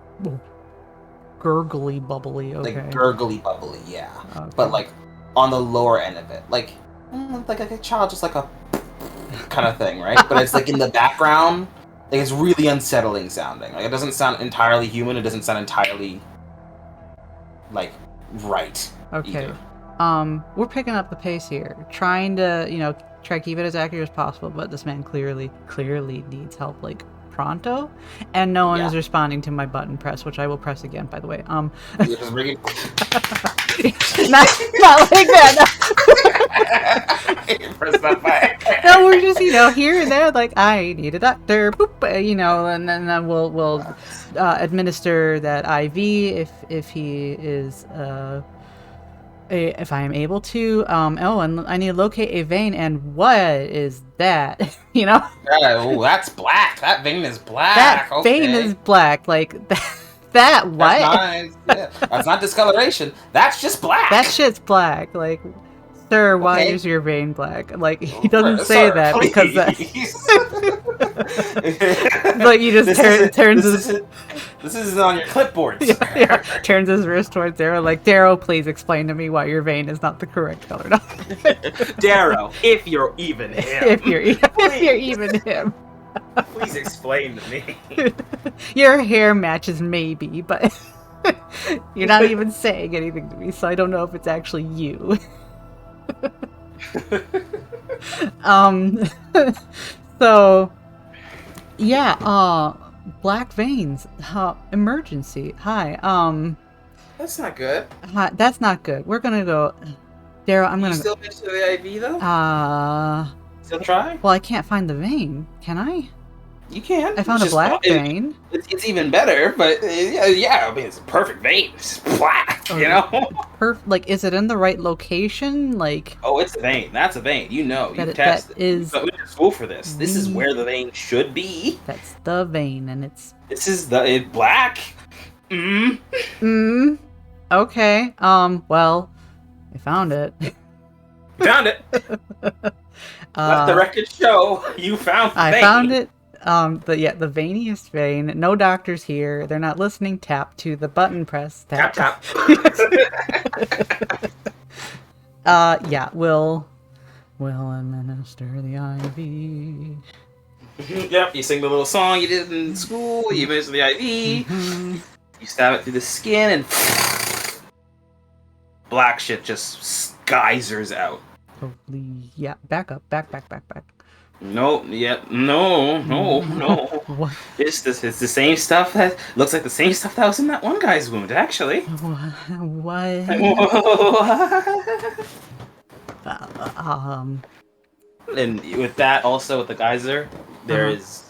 Gurgly bubbly. Okay. Like gurgly bubbly, yeah. Okay. But like on the lower end of it, like a child, just like a kind of thing, right? But it's like in the background, like it's really unsettling sounding. Like it doesn't sound entirely human. It doesn't sound entirely like right. Okay. Either. We're picking up the pace here, trying to try to keep it as accurate as possible. But this man clearly needs help, like pronto, and no one is responding to my button press, which I will press again, by the way. You're just ringing. not like that. Press that back. No, we're just here and there, like I need a doctor, boop, and then we'll administer that IV if he is if I am able to. And I need to locate a vein, and what is that? Oh, that's black. That vein is black. That vein is black. Like that. What? That's not discoloration. That's just black. That shit's black. Like, sir, why is your vein black? Like, he doesn't say that please. because that. But you just turns his. This is on your clipboard. Turns his wrist towards Darrow, like, Darrow, please explain to me why your vein is not the correct color. Darrow, if you're even him. If you're even him. Please explain to me. Your hair matches maybe, but you're not even saying anything to me, so I don't know if it's actually you. So yeah, black veins. Emergency. Hi. That's not good. Hi, that's not good. We're gonna go. Darrow, I'm gonna. You still miss the IV though? Still try? Well, I can't find the vein. Can I? You can. I found a black vein. It's even better, but yeah, I mean, it's a perfect vein. It's black, Like, is it in the right location? Like, oh, it's a vein. That's a vein. You tested. That is. But we went to school for this. This is where the vein should be. That's the vein, and it's. This is it's black. Okay. Well, I found it. Found it. Let the record show you found the vein. I found it. The veiniest vein. No doctors here. They're not listening. Tap to the button press. Tap. Yeah. We'll administer the IV. Yep. You sing the little song you did in school. You administer the IV. Mm-hmm. You stab it through the skin, and black shit just geysers out. Holy, yeah. Back up. Back. No. What? It's the same stuff that looks like the same stuff that was in that one guy's wound, actually. What? And with that, also with the geyser, there is.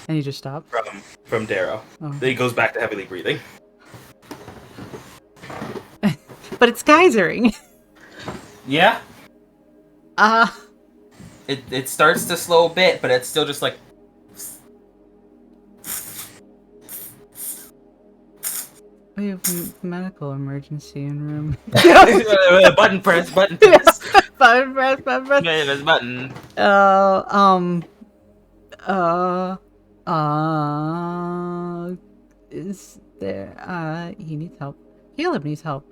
And he just stopped? From Darrow. Oh. Then he goes back to heavily breathing. But it's geysering. Yeah. It starts to slow a bit, but it's still just like. We have a medical emergency in room. Button press. Button press. Button. Is there, he needs help. Caleb needs help.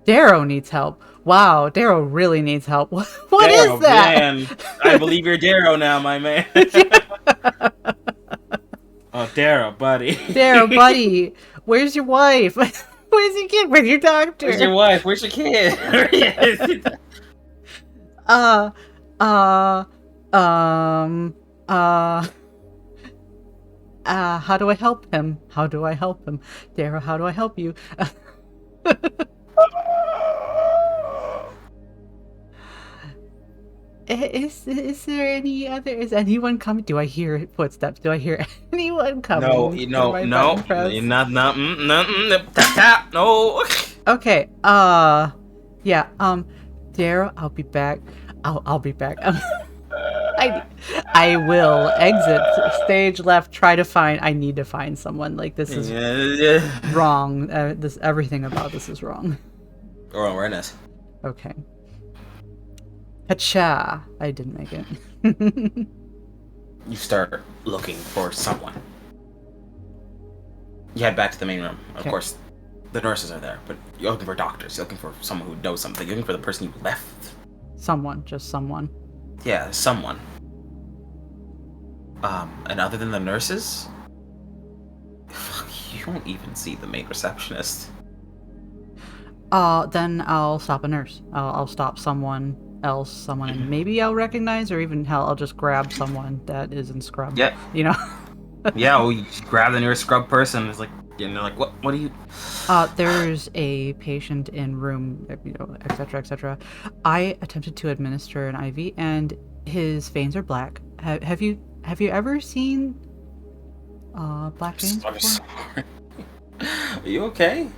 Darrow needs help. Wow, Darrow really needs help. What Darrow, is that? Man. I believe you're Darrow now, my man. Oh, Darrow, buddy. Darrow, buddy. Where's your wife? Where's your kid? Where's your doctor? Where's your wife? Where's your kid? Uh, uh, um, how do I help him? How do I help him? Dara, how do I help you? Is there any other? Is anyone coming? Do I hear footsteps? Do I hear anyone coming? No, Button press? you're not, tap, tap, no. Okay. Yeah. Dara, I'll be back. I'll be back. I will exit stage left. Try to find. I need to find someone. Like this is wrong. Everything about this is wrong. Oral awareness. Okay. Hacha! I didn't make it. You start looking for someone. You head back to the main room. Of course, the nurses are there, but you're looking for doctors. You're looking for someone who knows something. You're looking for the person you left. Someone, just someone. Yeah, someone. And other than the nurses, you won't even see the main receptionist. Then I'll stop a nurse. I'll stop someone else, someone, and maybe I'll recognize, or even hell, I'll just grab someone that is in scrub. Yep. You know. Yeah, well, you grab the nearest scrub person. It's like, and they're like, what are you? There's a patient in room, etc., etc. I attempted to administer an IV, and his veins are black. Have you ever seen black veins before? Sorry. Are you okay?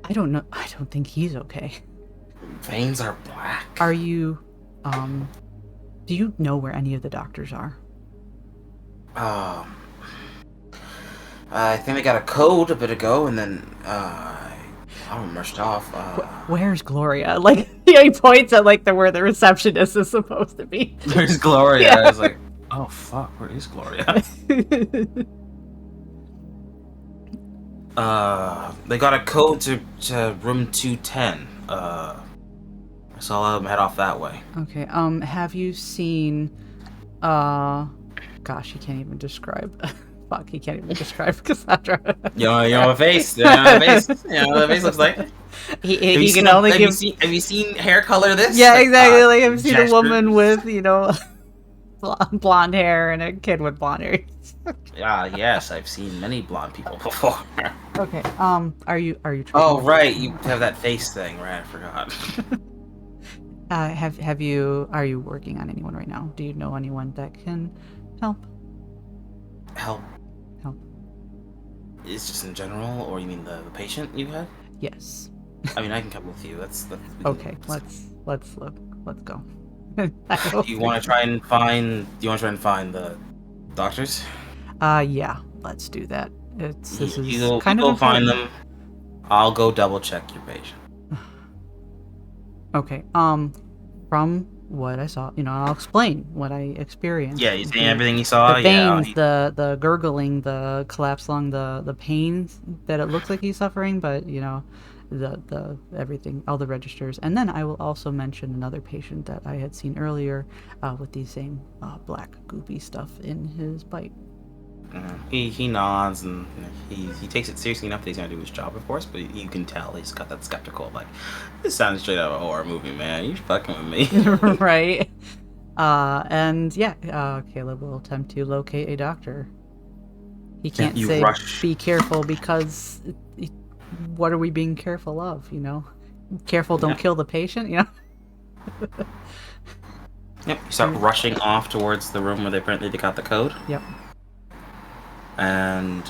I don't know. I don't think he's okay. Veins are black. Are you, do you know where any of the doctors are? I think they got a code a bit ago, and then, I rushed off. Where's Gloria? Like, he points at, like, where the receptionist is supposed to be. There's Gloria. Yeah. I was like, oh, fuck, where is Gloria? They got a code to room 210. So I'll let them head off that way. Okay, have you seen, gosh, he can't even describe. Fuck, he can't even describe Cassandra. You know what face? You know what face? You know what the face looks like? He can only give... Have you seen hair color this? Yeah, exactly, like, I've seen a woman with, blonde hair and a kid with blonde hair. Yes, I've seen many blonde people before. Okay, are you Oh, right, you have that face thing, right, I forgot. Are you working on anyone right now? Do you know anyone that can help? Help? Is just in general, or you mean the patient you had? Yes. I mean, I can come with you. Okay, let's go. Do you want to try and find the doctors? Yeah, let's do that. You go find them. I'll go double check your patient. Okay. From what I saw, I'll explain what I experienced. Yeah, you see everything you saw. The veins, the gurgling, the collapsed lung, the pains that it looks like he's suffering, but the everything, all the registers. And then I will also mention another patient that I had seen earlier, with the same black goopy stuff in his bite. He nods and he takes it seriously enough that he's gonna do his job, of course. But you can tell he's got that skeptical, like, this sounds straight out of a horror movie, man. You fucking with me, right? And yeah, Caleb will attempt to locate a doctor. He can't say be careful because what are we being careful of? Careful, don't kill the patient. Yep. You start rushing off towards the room where they got the code. Yep. And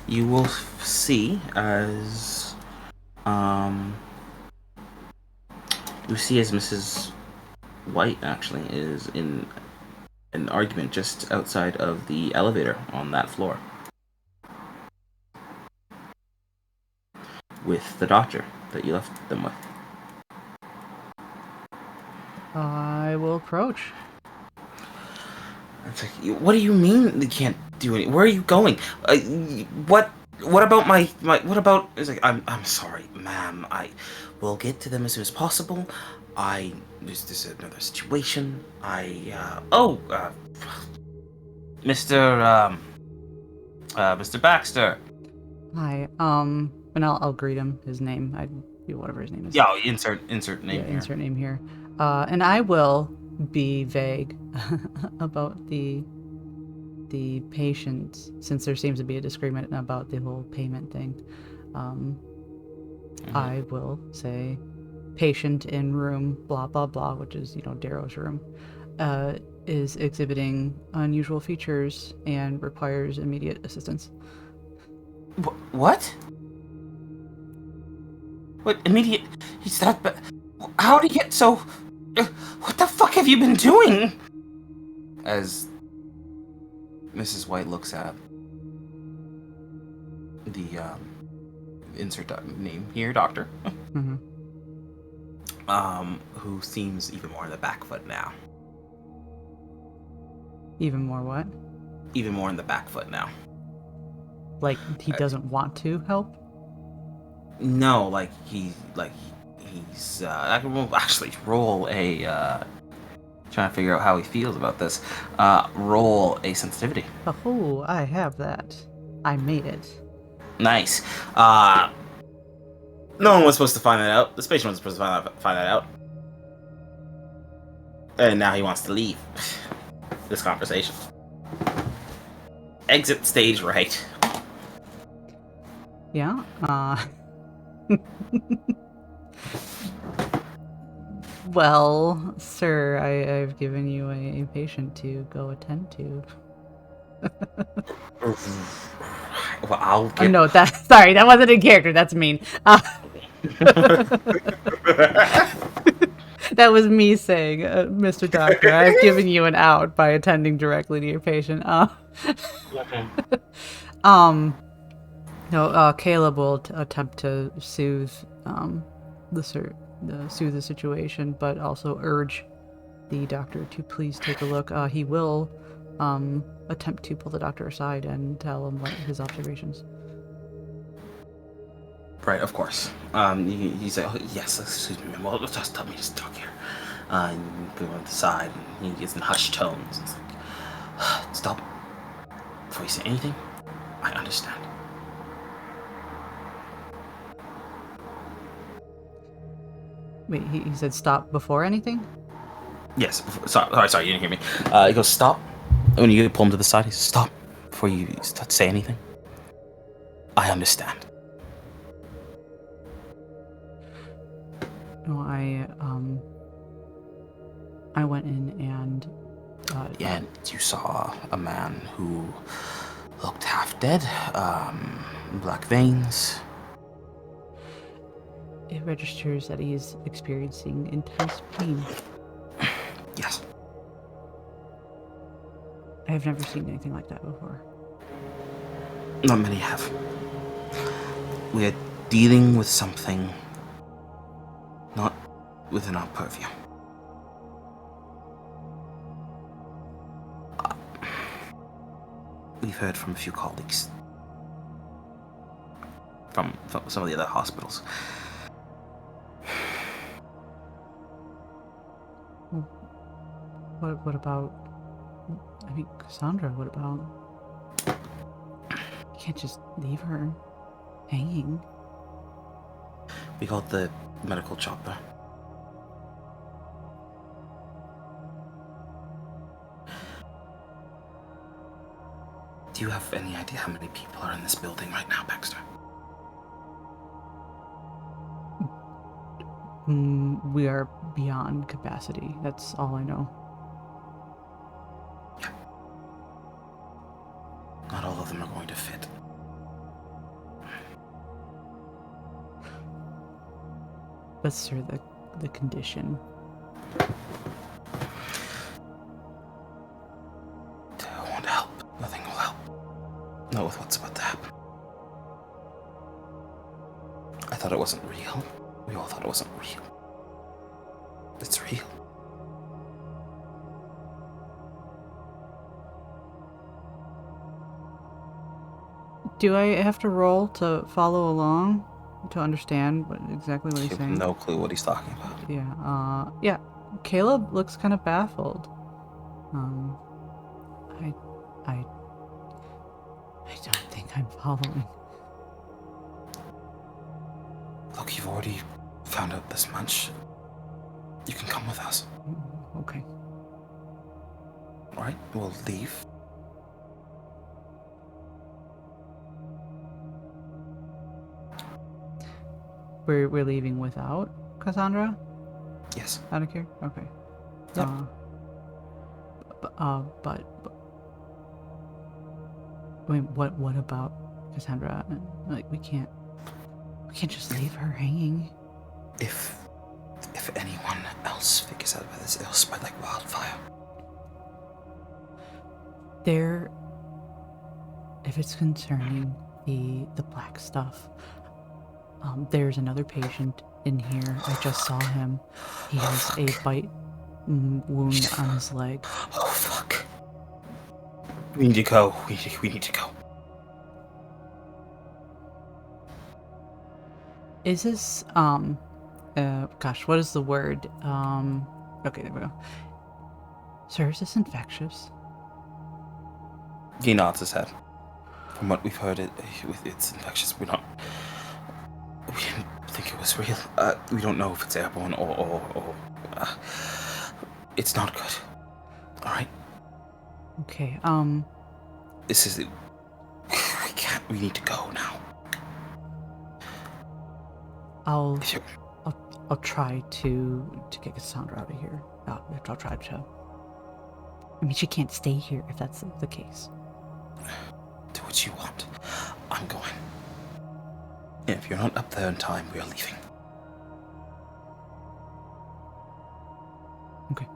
you will see as Mrs. White actually is in an argument just outside of the elevator on that floor with the doctor that you left them with. I will approach. It's like, what do you mean they can't do anything? Where are you going? What? What about my what about? It's like, I'm sorry, ma'am. I will get to them as soon as possible. There's this another situation. Mr. Mr. Baxter. Hi. And I'll greet him. His name. I do whatever his name is. Yeah, insert Yeah, name here. insert name here. And I will be vague about the patient, since there seems to be a disagreement about the whole payment thing. I will say patient in room blah blah blah, which is Darrow's room, is exhibiting unusual features and requires immediate assistance. What? What immediate? He's that bad. How did he get so? What the fuck have you been doing? As Mrs. White looks at the insert name here, doctor, Mm-hmm. who seems even more in the back foot now. Even more what? Even more in the back foot now. Like he doesn't want to help? No, he's. I can actually roll a. Trying to figure out how he feels about this. Roll a sensitivity. Oh, I have that. I made it. Nice. No one was supposed to find that out. The patient was supposed to find that out. And now he wants to leave this conversation. Exit stage right. Yeah. Well, sir, I've given you a patient to go attend to. Well, I'll get... no, sorry, that wasn't in character. That's mean. That was me saying, Mr. Doctor, I've given you an out by attending directly to your patient. No, Caleb will attempt to soothe the situation, but also urge the doctor to please take a look. He will attempt to pull the doctor aside and tell him what his observations. Right, of course. He's like, oh, yes, excuse me, ma'am. Well, just let me just talk here. And go on the side, and he gets in hushed tones. It's like, stop. Before you say anything, I understand. Wait, he said stop before anything? Yes, sorry, you didn't hear me. He goes, stop. When you pull him to the side, he says, stop. Before you start to say anything, I understand. No, I went in and... And you saw a man who looked half dead, black veins. It registers that he's experiencing intense pain. Yes. I have never seen anything like that before. Not many have. We're dealing with something not within our purview. We've heard from a few colleagues from some of the other hospitals. What about... I mean, Cassandra, what about... You can't just leave her hanging. We called the medical chopper. Do you have any idea how many people are in this building right now, Baxter? We are beyond capacity. That's all I know. Yeah. Not all of them are going to fit. But sir, the condition. It won't help. Nothing will help. Not with what's about to happen. I thought it wasn't real. We all thought it wasn't real. It's real. Do I have to roll to follow along to understand exactly what You he's have saying? no clue what he's talking about. Yeah. Caleb looks kind of baffled. Um, I, I, I don't think I'm following. Look, you've already found out this much. You can come with us. Okay. All right? We'll leave. We're leaving without Cassandra? Yes. Out of here? Okay. Yep. But wait, what about Cassandra? Like, we can't just leave her hanging. If anyone else figures out about this, it'll spread like wildfire. If it's concerning the black stuff, there's another patient in here. I just saw him. He has a bite wound on his leg. Oh, fuck. We need to go. We need to go. Is this, gosh, what is the word? Okay, there we go. Sir, is this infectious? He nods his head. From what we've heard, it's infectious. We didn't think it was real. We don't know if it's airborne or it's not good. All right. Okay. This is. We can't. We need to go now. I'll try to get Cassandra out of here. I'll try to. I mean, she can't stay here if that's the case. Do what you want. I'm going. And if you're not up there in time, we are leaving. Okay.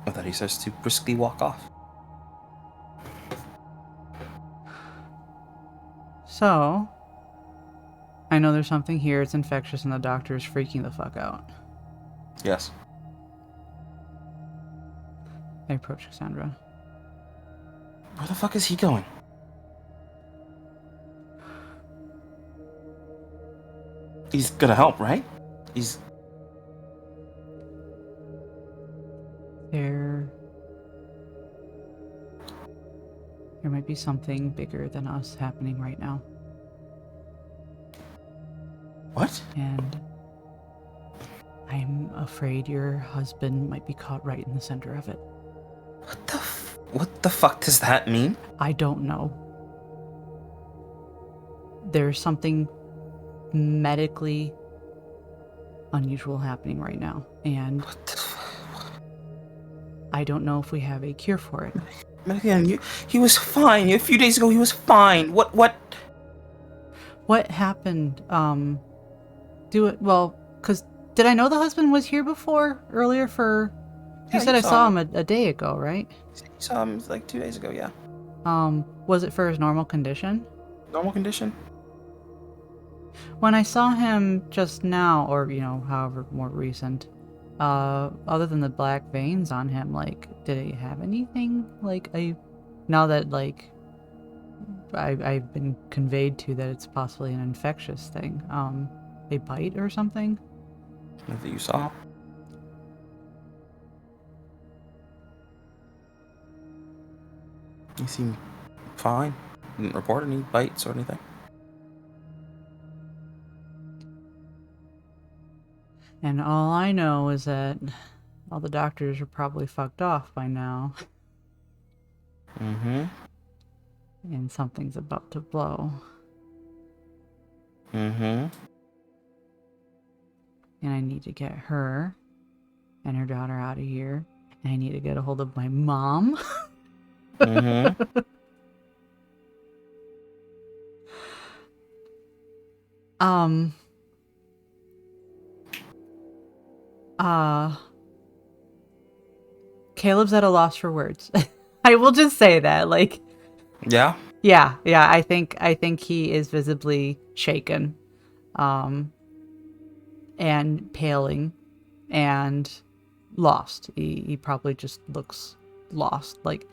With that, he starts to briskly walk off. So, I know there's something here. It's infectious, and the doctor is freaking the fuck out. Yes. I approach Cassandra. Where the fuck is he going? He's gonna help, right? There might be something bigger than us happening right now. What? And I'm afraid your husband might be caught right in the center of it. What the fuck does that mean? I don't know. There's something medically unusual happening right now, and I don't know if we have a cure for it. Man, he was fine. A few days ago, he was fine. What? What happened? Because did I know the husband was here earlier for... You said I saw him a day ago, right? You saw him like 2 days ago, yeah. Was it for his normal condition? Normal condition? When I saw him just now, or, however more recent, other than the black veins on him, like, did he have anything? Like, now that, like, I've been conveyed to that it's possibly an infectious thing, a bite or something? That you saw? He seemed fine. Didn't report any bites or anything. And all I know is that all the doctors are probably fucked off by now. Mm-hmm. And something's about to blow. Mm-hmm. And I need to get her and her daughter out of here. And I need to get a hold of my mom. Mm-hmm. Caleb's at a loss for words. I will just say that, like... Yeah? Yeah, I think he is visibly shaken. And paling. And lost. He probably just looks lost. Like,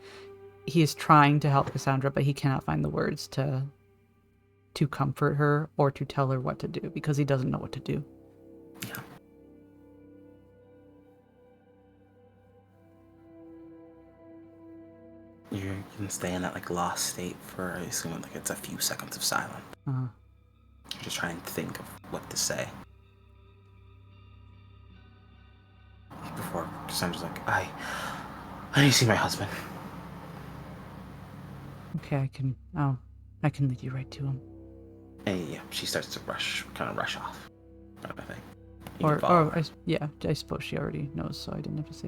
he is trying to help Cassandra, but he cannot find the words to comfort her or to tell her what to do because he doesn't know what to do. Yeah. You can stay in that like lost state for, I assume, like it's a few seconds of silence. Just try and think of what to say. Before Cassandra's like, I need to see my husband. Okay, I can lead you right to him. And yeah, she starts to rush off. I think. I suppose she already knows, so I didn't have to say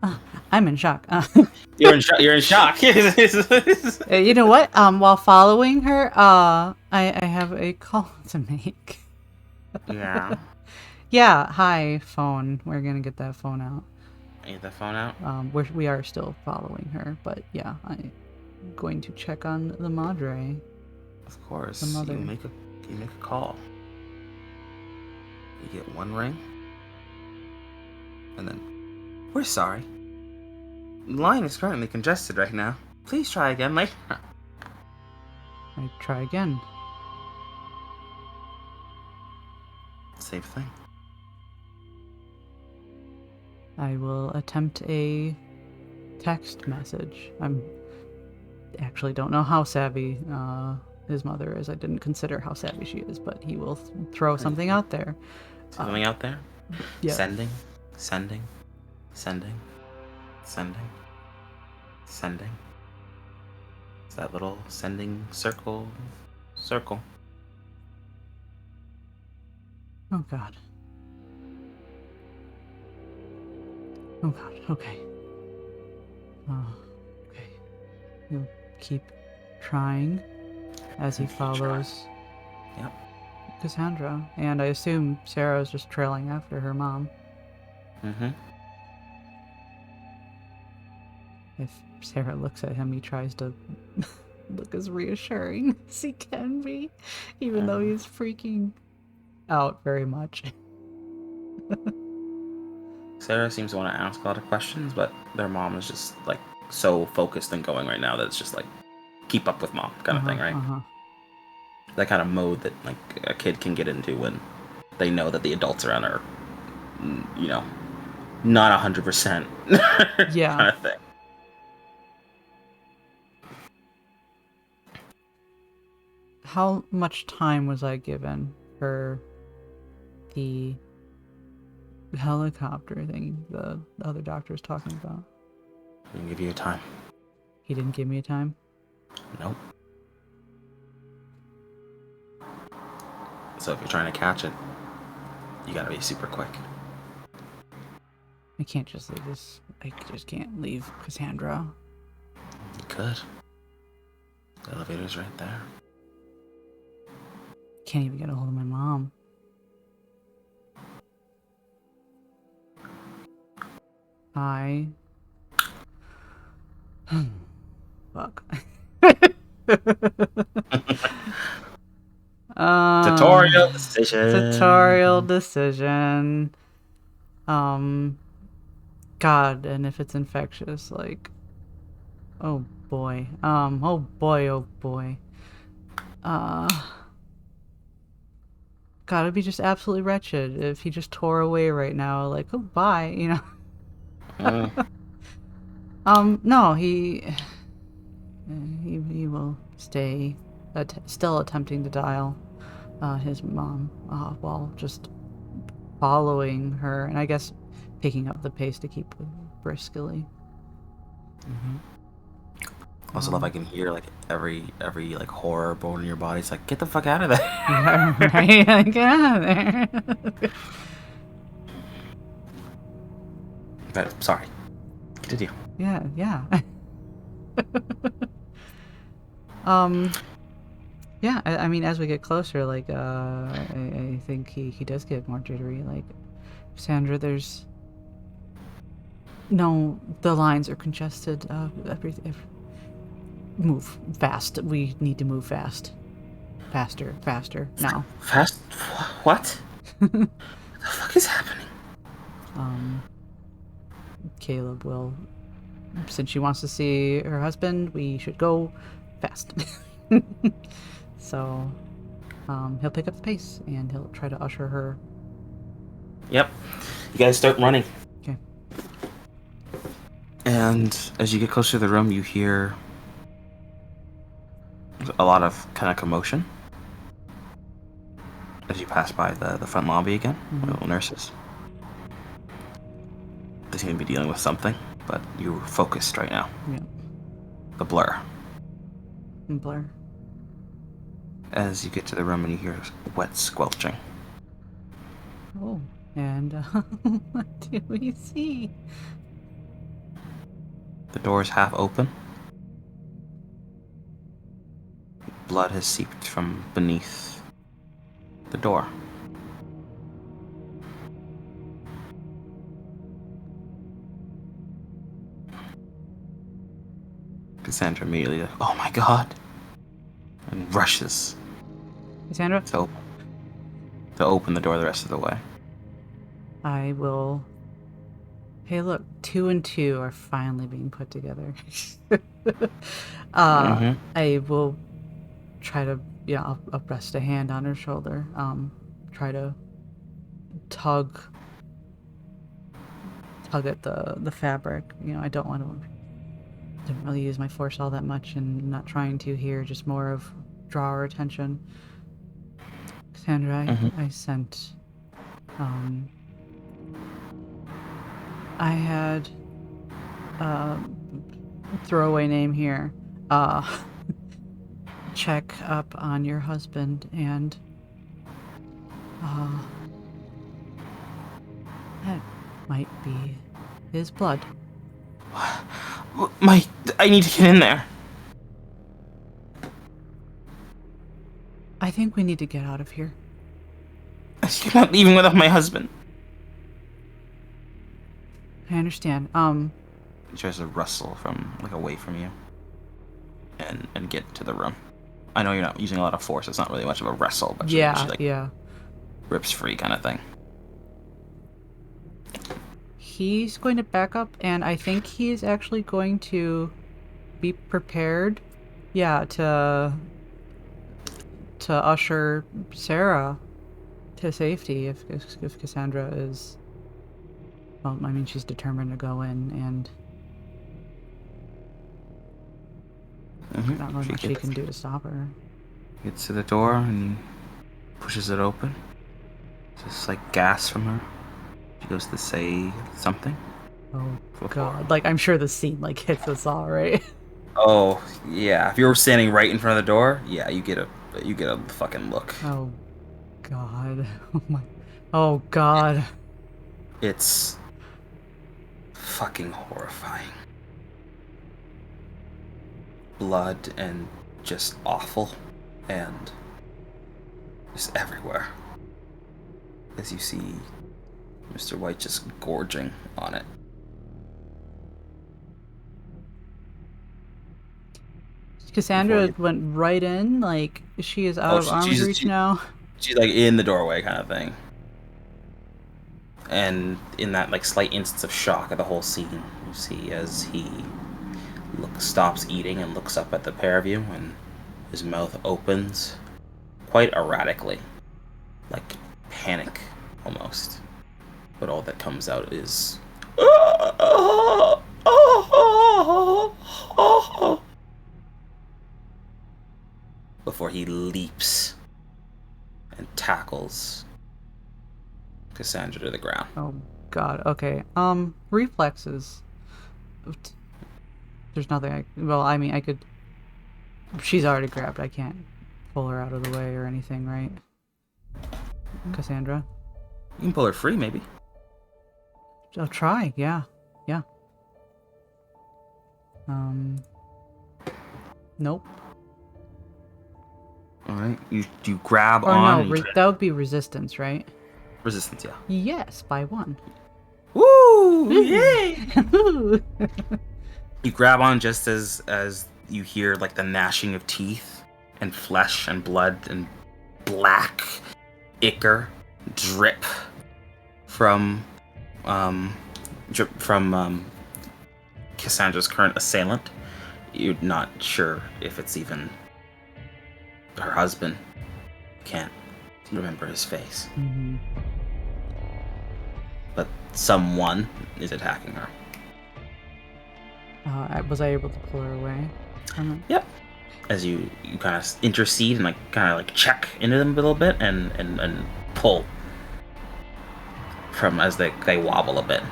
that. I'm in shock. You're in shock. You're in shock. You know what? While following her, I have a call to make. Yeah. Yeah. Hi, phone. We're gonna get that phone out. Get the phone out. We are still following her, but yeah, I'm going to check on the madre. Of course. The mother. You make a call. You get one ring, and then, we're sorry. The line is currently congested right now. Please try again later. I try again. Same thing. I will attempt a text message. I'm actually don't know how savvy his mother is. I didn't consider how savvy she is, but he will throw something out there. Something out there? Yeah. Sending. It's that little sending circle. Oh God. Okay. Okay. He'll keep trying as he follows. Yep. Cassandra, and I assume Sarah's just trailing after her mom. Mm-hmm. If Sarah looks at him, he tries to look as reassuring as he can be, even though he's freaking out very much. Sarah seems to want to ask a lot of questions, but their mom is just like so focused and going right now that it's just like keep up with mom kind of thing, right? That kind of mode that like a kid can get into when they know that the adults around are, you know, not 100%. Yeah. Kind of thing. How much time was I given for the helicopter thing the other doctor was talking about? I didn't give you a time. He didn't give me a time? Nope. So if you're trying to catch it, you gotta be super quick. I can't just leave this. I just can't leave Cassandra. You could. The elevator's right there. Can't even get a hold of my mom. Fuck. Tutorial decision. God, and if it's infectious, like, oh boy. Oh boy. God, it'd be just absolutely wretched if he just tore away right now, like, oh bye, you know. No, he will stay, still attempting to dial his mom while just following her, and I guess picking up the pace to keep briskly. Also love I can hear like every like horror bone in your body. It's like, get the fuck out of there. Yeah, right? Get out of there. But sorry. Continue. Yeah. Yeah, I mean, as we get closer, like, I think he does get more jittery. Like, Sandra, there's no, the lines are congested. Everything. Move fast. We need to move fast. Faster now. Fast? What? What the fuck is happening? Caleb will since she wants to see her husband, we should go fast. So, he'll pick up the pace and he'll try to usher her. Yep. You guys start running. Okay. And as you get closer to the room, you hear a lot of kind of commotion as you pass by the front lobby again. Mm-hmm. Little nurses. They seem to be dealing with something, but you're focused right now. Yeah. The blur. And Blur. As you get to the room and you hear wet squelching. Oh, and what do we see? The door is half open. Blood has seeped from beneath the door. Cassandra immediately, oh my god, and rushes Cassandra? to open the door the rest of the way. I will... Hey, look, 2 and 2 are finally being put together. I will try to, I'll rest a hand on her shoulder. Try to tug at the fabric. I don't really use my force all that much, and not trying to here, just more of draw her attention. Cassandra, I sent, I had throwaway name here. Check up on your husband, and that might be his blood. I need to get in there. I think we need to get out of here. You're not leaving without my husband. I understand. She tries to rustle away from you and get to the room. I know you're not using a lot of force. It's not really much of a wrestle, but she rips free kind of thing. He's going to back up, and I think he is actually going to be prepared, to usher Sarah to safety if Cassandra is... Well, I mean, she's determined to go in, and not really much he can do to stop her. Gets to the door and pushes it open. Just gas from her. She goes to say something. Oh god! I'm sure the scene hits us all, right? Oh yeah. If you were standing right in front of the door, yeah, you get a fucking look. Oh god! Oh my! Oh god! It's fucking horrifying. Blood and just awful and just everywhere. As you see Mr. White just gorging on it. Cassandra went right in, she is out of arm's reach now. She's in the doorway kind of thing. And in that slight instance of shock of the whole scene, you see as he stops eating and looks up at the pair of you, and his mouth opens quite erratically, panic almost. But all that comes out is before he leaps and tackles Cassandra to the ground. Oh god. Okay. Reflexes. There's nothing I could... She's already grabbed. I can't pull her out of the way or anything, right? Cassandra? You can pull her free, maybe. I'll try, yeah. Nope. Alright, you grab or on... no, that would be resistance, right? Resistance, yeah. Yes, by 1. Woo! Yay! You grab on just as you hear the gnashing of teeth and flesh and blood and black ichor drip from Cassandra's current assailant. You're not sure if it's even her husband. Can't remember his face. Mm-hmm. But someone is attacking her. Was I able to pull her away from it? Yep. As you kind of intercede and kind of check into them a little bit and pull from as they wobble a bit.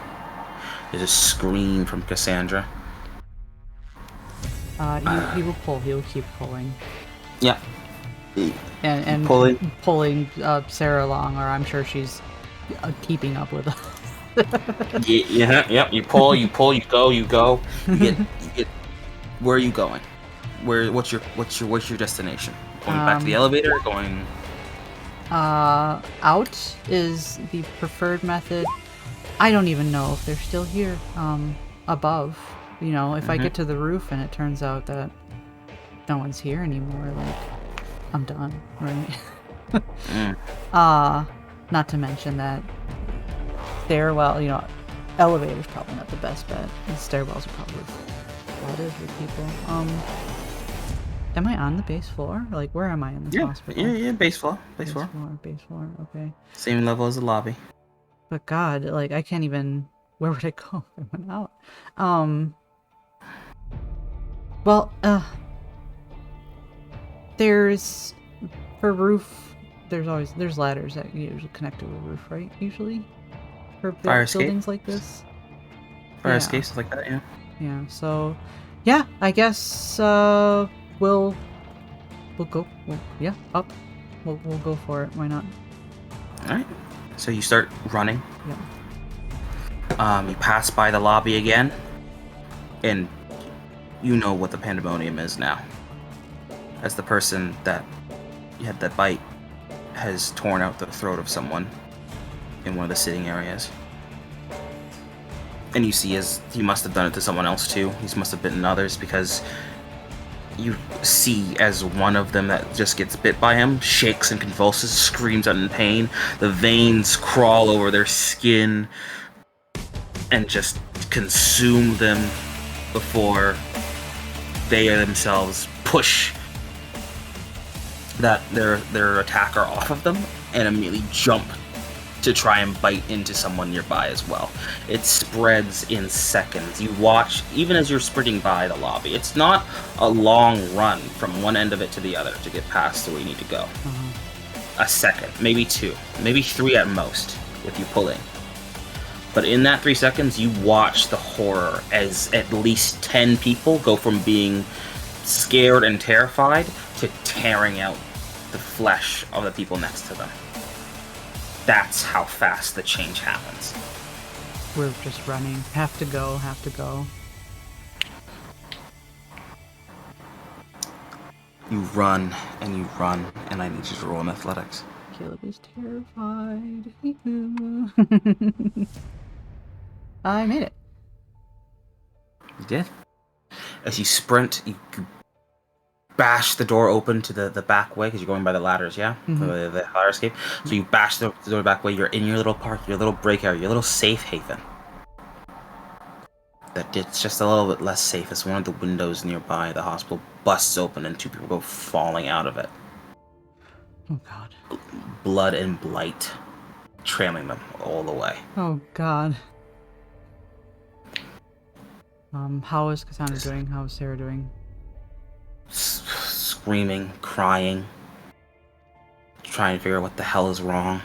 There's a scream from Cassandra. He will pull. He will keep pulling. Yeah. And pulling Sarah along, or I'm sure she's keeping up with us. Yeah. Yep. You pull. You go. You get. Where are you going? What's your destination? Going back to the elevator? Going. Out is the preferred method. I don't even know if they're still here. Above, if I get to the roof and it turns out that no one's here anymore, I'm done, right? Not to mention that stairwell, elevator's probably not the best bet. The stairwells are probably flooded with people. Am I on the base floor? Where am I in this hospital? Yeah, base floor. Base floor, okay. Same level as the lobby. But God, I can't even... Where would I go if I went out? There's... For roof, there's ladders that usually connect to the roof, right? Usually? For buildings like this? Fire escapes, like that, yeah. Yeah, so... Yeah, I guess, we'll go... up. We'll go for it. Why not? Alright. So you start running. Yeah. You pass by the lobby again, and you know what the pandemonium is now. As the person that you had that bite has torn out the throat of someone in one of the sitting areas. And you see as he must have done it to someone else too. He must have bitten others, because you see as one of them that just gets bit by him shakes and convulses, screams out in pain. The veins crawl over their skin and just consume them before they themselves push their attacker off of them and immediately jump to try and bite into someone nearby as well. It spreads in seconds. You watch, even as you're sprinting by the lobby. It's not a long run from one end of it to the other to get past to where you need to go. Mm-hmm. A second, maybe 2, maybe 3 at most, with you pulling. But in that 3 seconds, you watch the horror as at least 10 people go from being scared and terrified to tearing out the flesh of the people next to them. That's how fast the change happens. We're just running. Have to go. You run, and I need you to roll in athletics. Caleb is terrified. I made it. You did. As you sprint, you bash the door open to the back way, because you're going by the ladders, yeah? Mm-hmm. The fire escape. So you bash the door back way, you're in your little park, your little break area, your little safe haven. That it's just a little bit less safe as one of the windows nearby the hospital busts open and 2 people go falling out of it. Oh God. Blood and blight trailing them all the way. Oh God. How is Cassandra doing? How is Sarah doing? Screaming, crying, trying to figure out what the hell is wrong.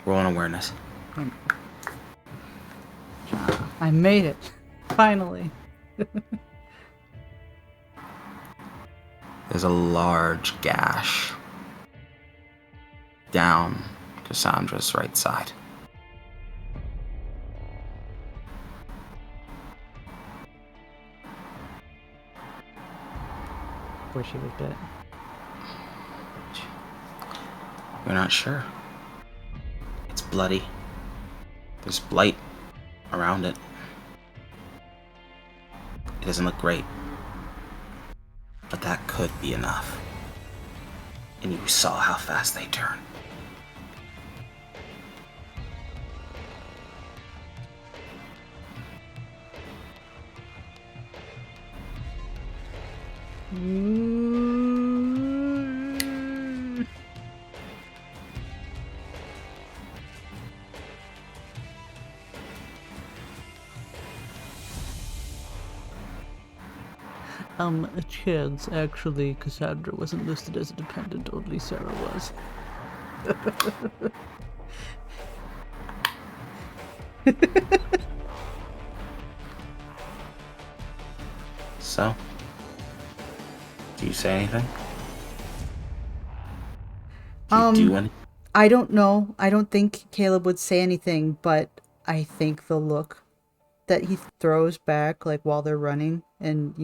Roll an awareness. I made it. Finally. There's a large gash down Cassandra's right side. Where she was bit. You're not sure. It's bloody. There's blight around it. It doesn't look great. But that could be enough. And you saw how fast they turn. A chance. Actually, Cassandra wasn't listed as a dependent, only Sarah was. So, do you say anything? Do you do anything? I don't know. I don't think Caleb would say anything, but I think the look that he throws back, like while they're running, and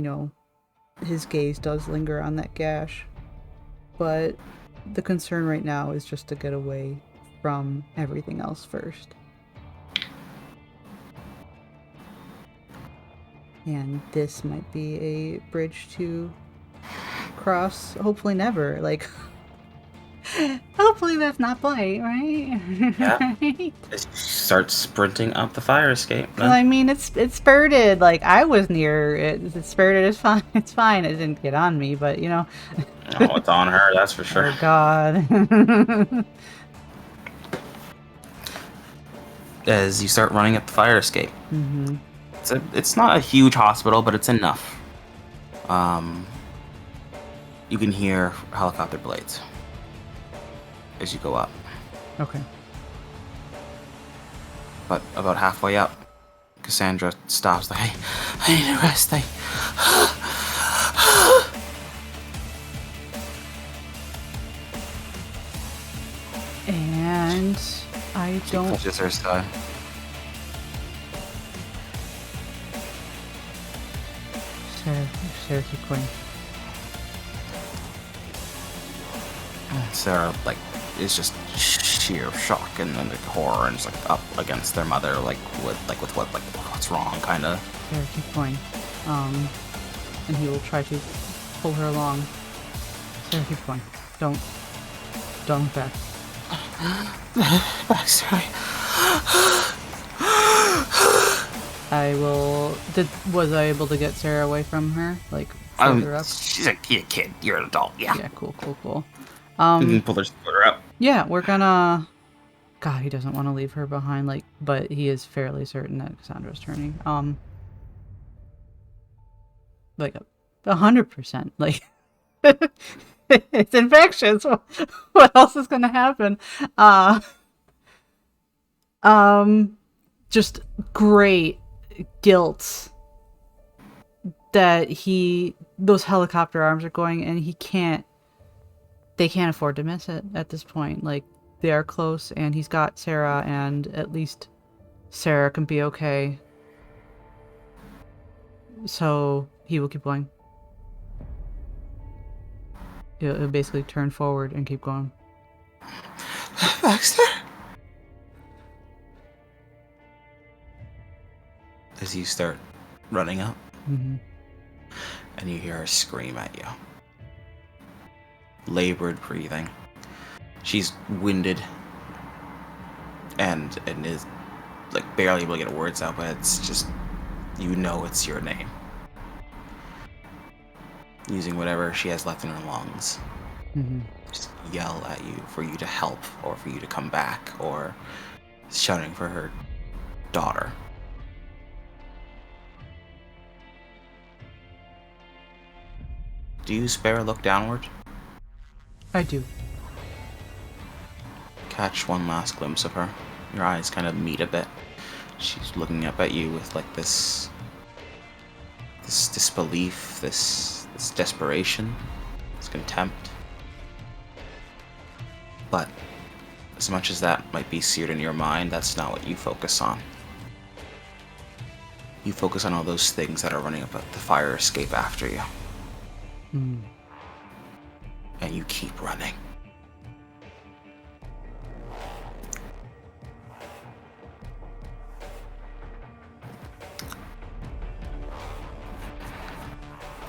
his gaze does linger on that gash. But the concern right now is just to get away from everything else first. And this might be a bridge to cross, hopefully never. Like, hopefully that's not blight, right? Yeah. Right? Start sprinting up the fire escape. Well, I mean, it's spurted. Like, I was near it. It's spurted. It's fine. It's fine. It didn't get on me, but Oh, it's on her, that's for sure. Oh, God. As you start running up the fire escape. Mm-hmm. It's not a huge hospital, but it's enough. You can hear helicopter blades as you go up. Okay. But about halfway up, Cassandra stops. Like, I need to rest. And I don't. She clutches her side. Sarah, keep going. Sarah, is just sheer shock and then horror and just up against their mother, what's wrong, kind of. Sarah, keep going. And he will try to pull her along. Sarah, keep going. Don't look back. Sorry. Was I able to get Sarah away from her? Like, further up? She's a kid. You're an adult, yeah. Yeah, cool. You can pull her up. Yeah, we're gonna... God, he doesn't want to leave her behind, but he is fairly certain that Cassandra's turning. 100%. Like, it's infectious. What else is gonna happen? Just great guilt that those helicopter arms are going, and they can't afford to miss it at this point. Like, they are close, and he's got Sarah, and at least Sarah can be okay. So he will keep going. He'll basically turn forward and keep going. Baxter? As you start running up, and you hear her scream at you. Labored breathing. She's winded and is barely able to get words out, but it's just, it's your name. Using whatever she has left in her lungs. Just yell at you for you to help, or for you to come back, or shouting for her daughter. Do you spare a look downward? I do. Catch one last glimpse of her. Your eyes kind of meet a bit. She's looking up at you with this disbelief, this desperation, this contempt. But as much as that might be seared in your mind, that's not what you focus on. You focus on all those things that are running up the fire escape after you. And you keep running.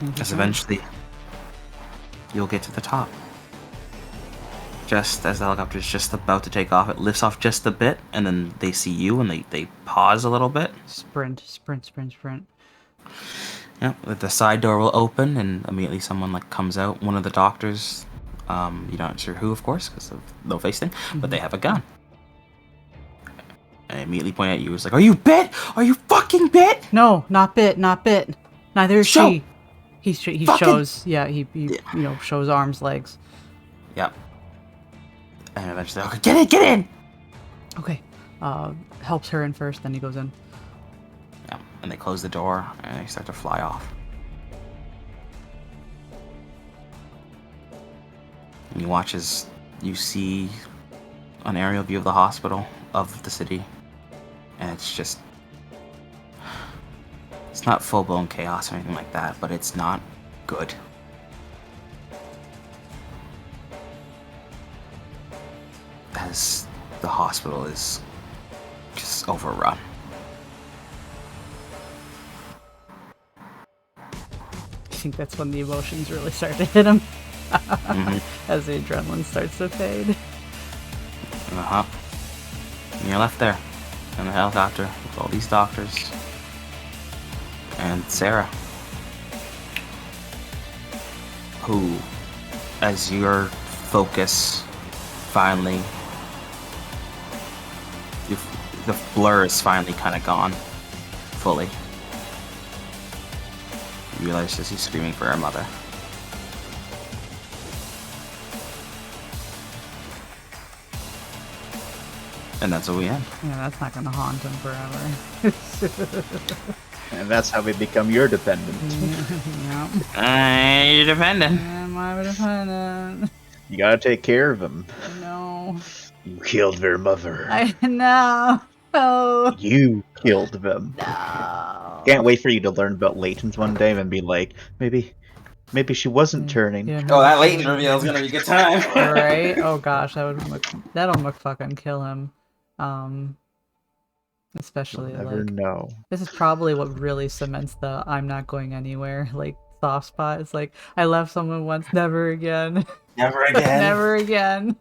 Because eventually you'll get to the top. Just as the helicopter is just about to take off, it lifts off just a bit, and then they see you and they pause a little bit. Sprint. Yeah, the side door will open, and immediately someone like comes out. One of the doctors, you're not sure who, of course, because of no face thing, but they have a gun. And they immediately point at you. It's like, "Are you bit? Are you fucking bit?" No, not bit, not bit. Neither is Show! she. He Fucking! shows, yeah, he you know, shows arms, legs. Yep. And eventually, okay, get in, get in. Okay, helps her in first, then he goes in. Yeah, and they close the door and they start to fly off. And you watch as you see an aerial view of the hospital, of the city, and it's just, it's not full-blown chaos or anything like that, but it's not good. As the hospital is just overrun. I think that's when the emotions really start to hit him. As the adrenaline starts to fade. Uh-huh. And you're left there in the helicopter with all these doctors and Sarah, who, as your focus finally, the blur is finally kind of gone fully. You realize that she's screaming for her mother. And that's what we end. Yeah, that's not gonna haunt him forever. And that's how we become your dependent. Yeah. You're dependent. Am I dependent? You gotta take care of him. No. You killed their mother. I know. Oh. You killed them. No. Can't wait for you to learn about Layton's one day and be like, maybe she wasn't turning. Yeah, Oh, that Leighton reveal is gonna be a good time. right? Oh gosh, that'll fucking kill him. Especially You'll never like know. this is probably what really cements the I'm not going anywhere like soft spot. It's like I left someone once, never again. Never again. Never again.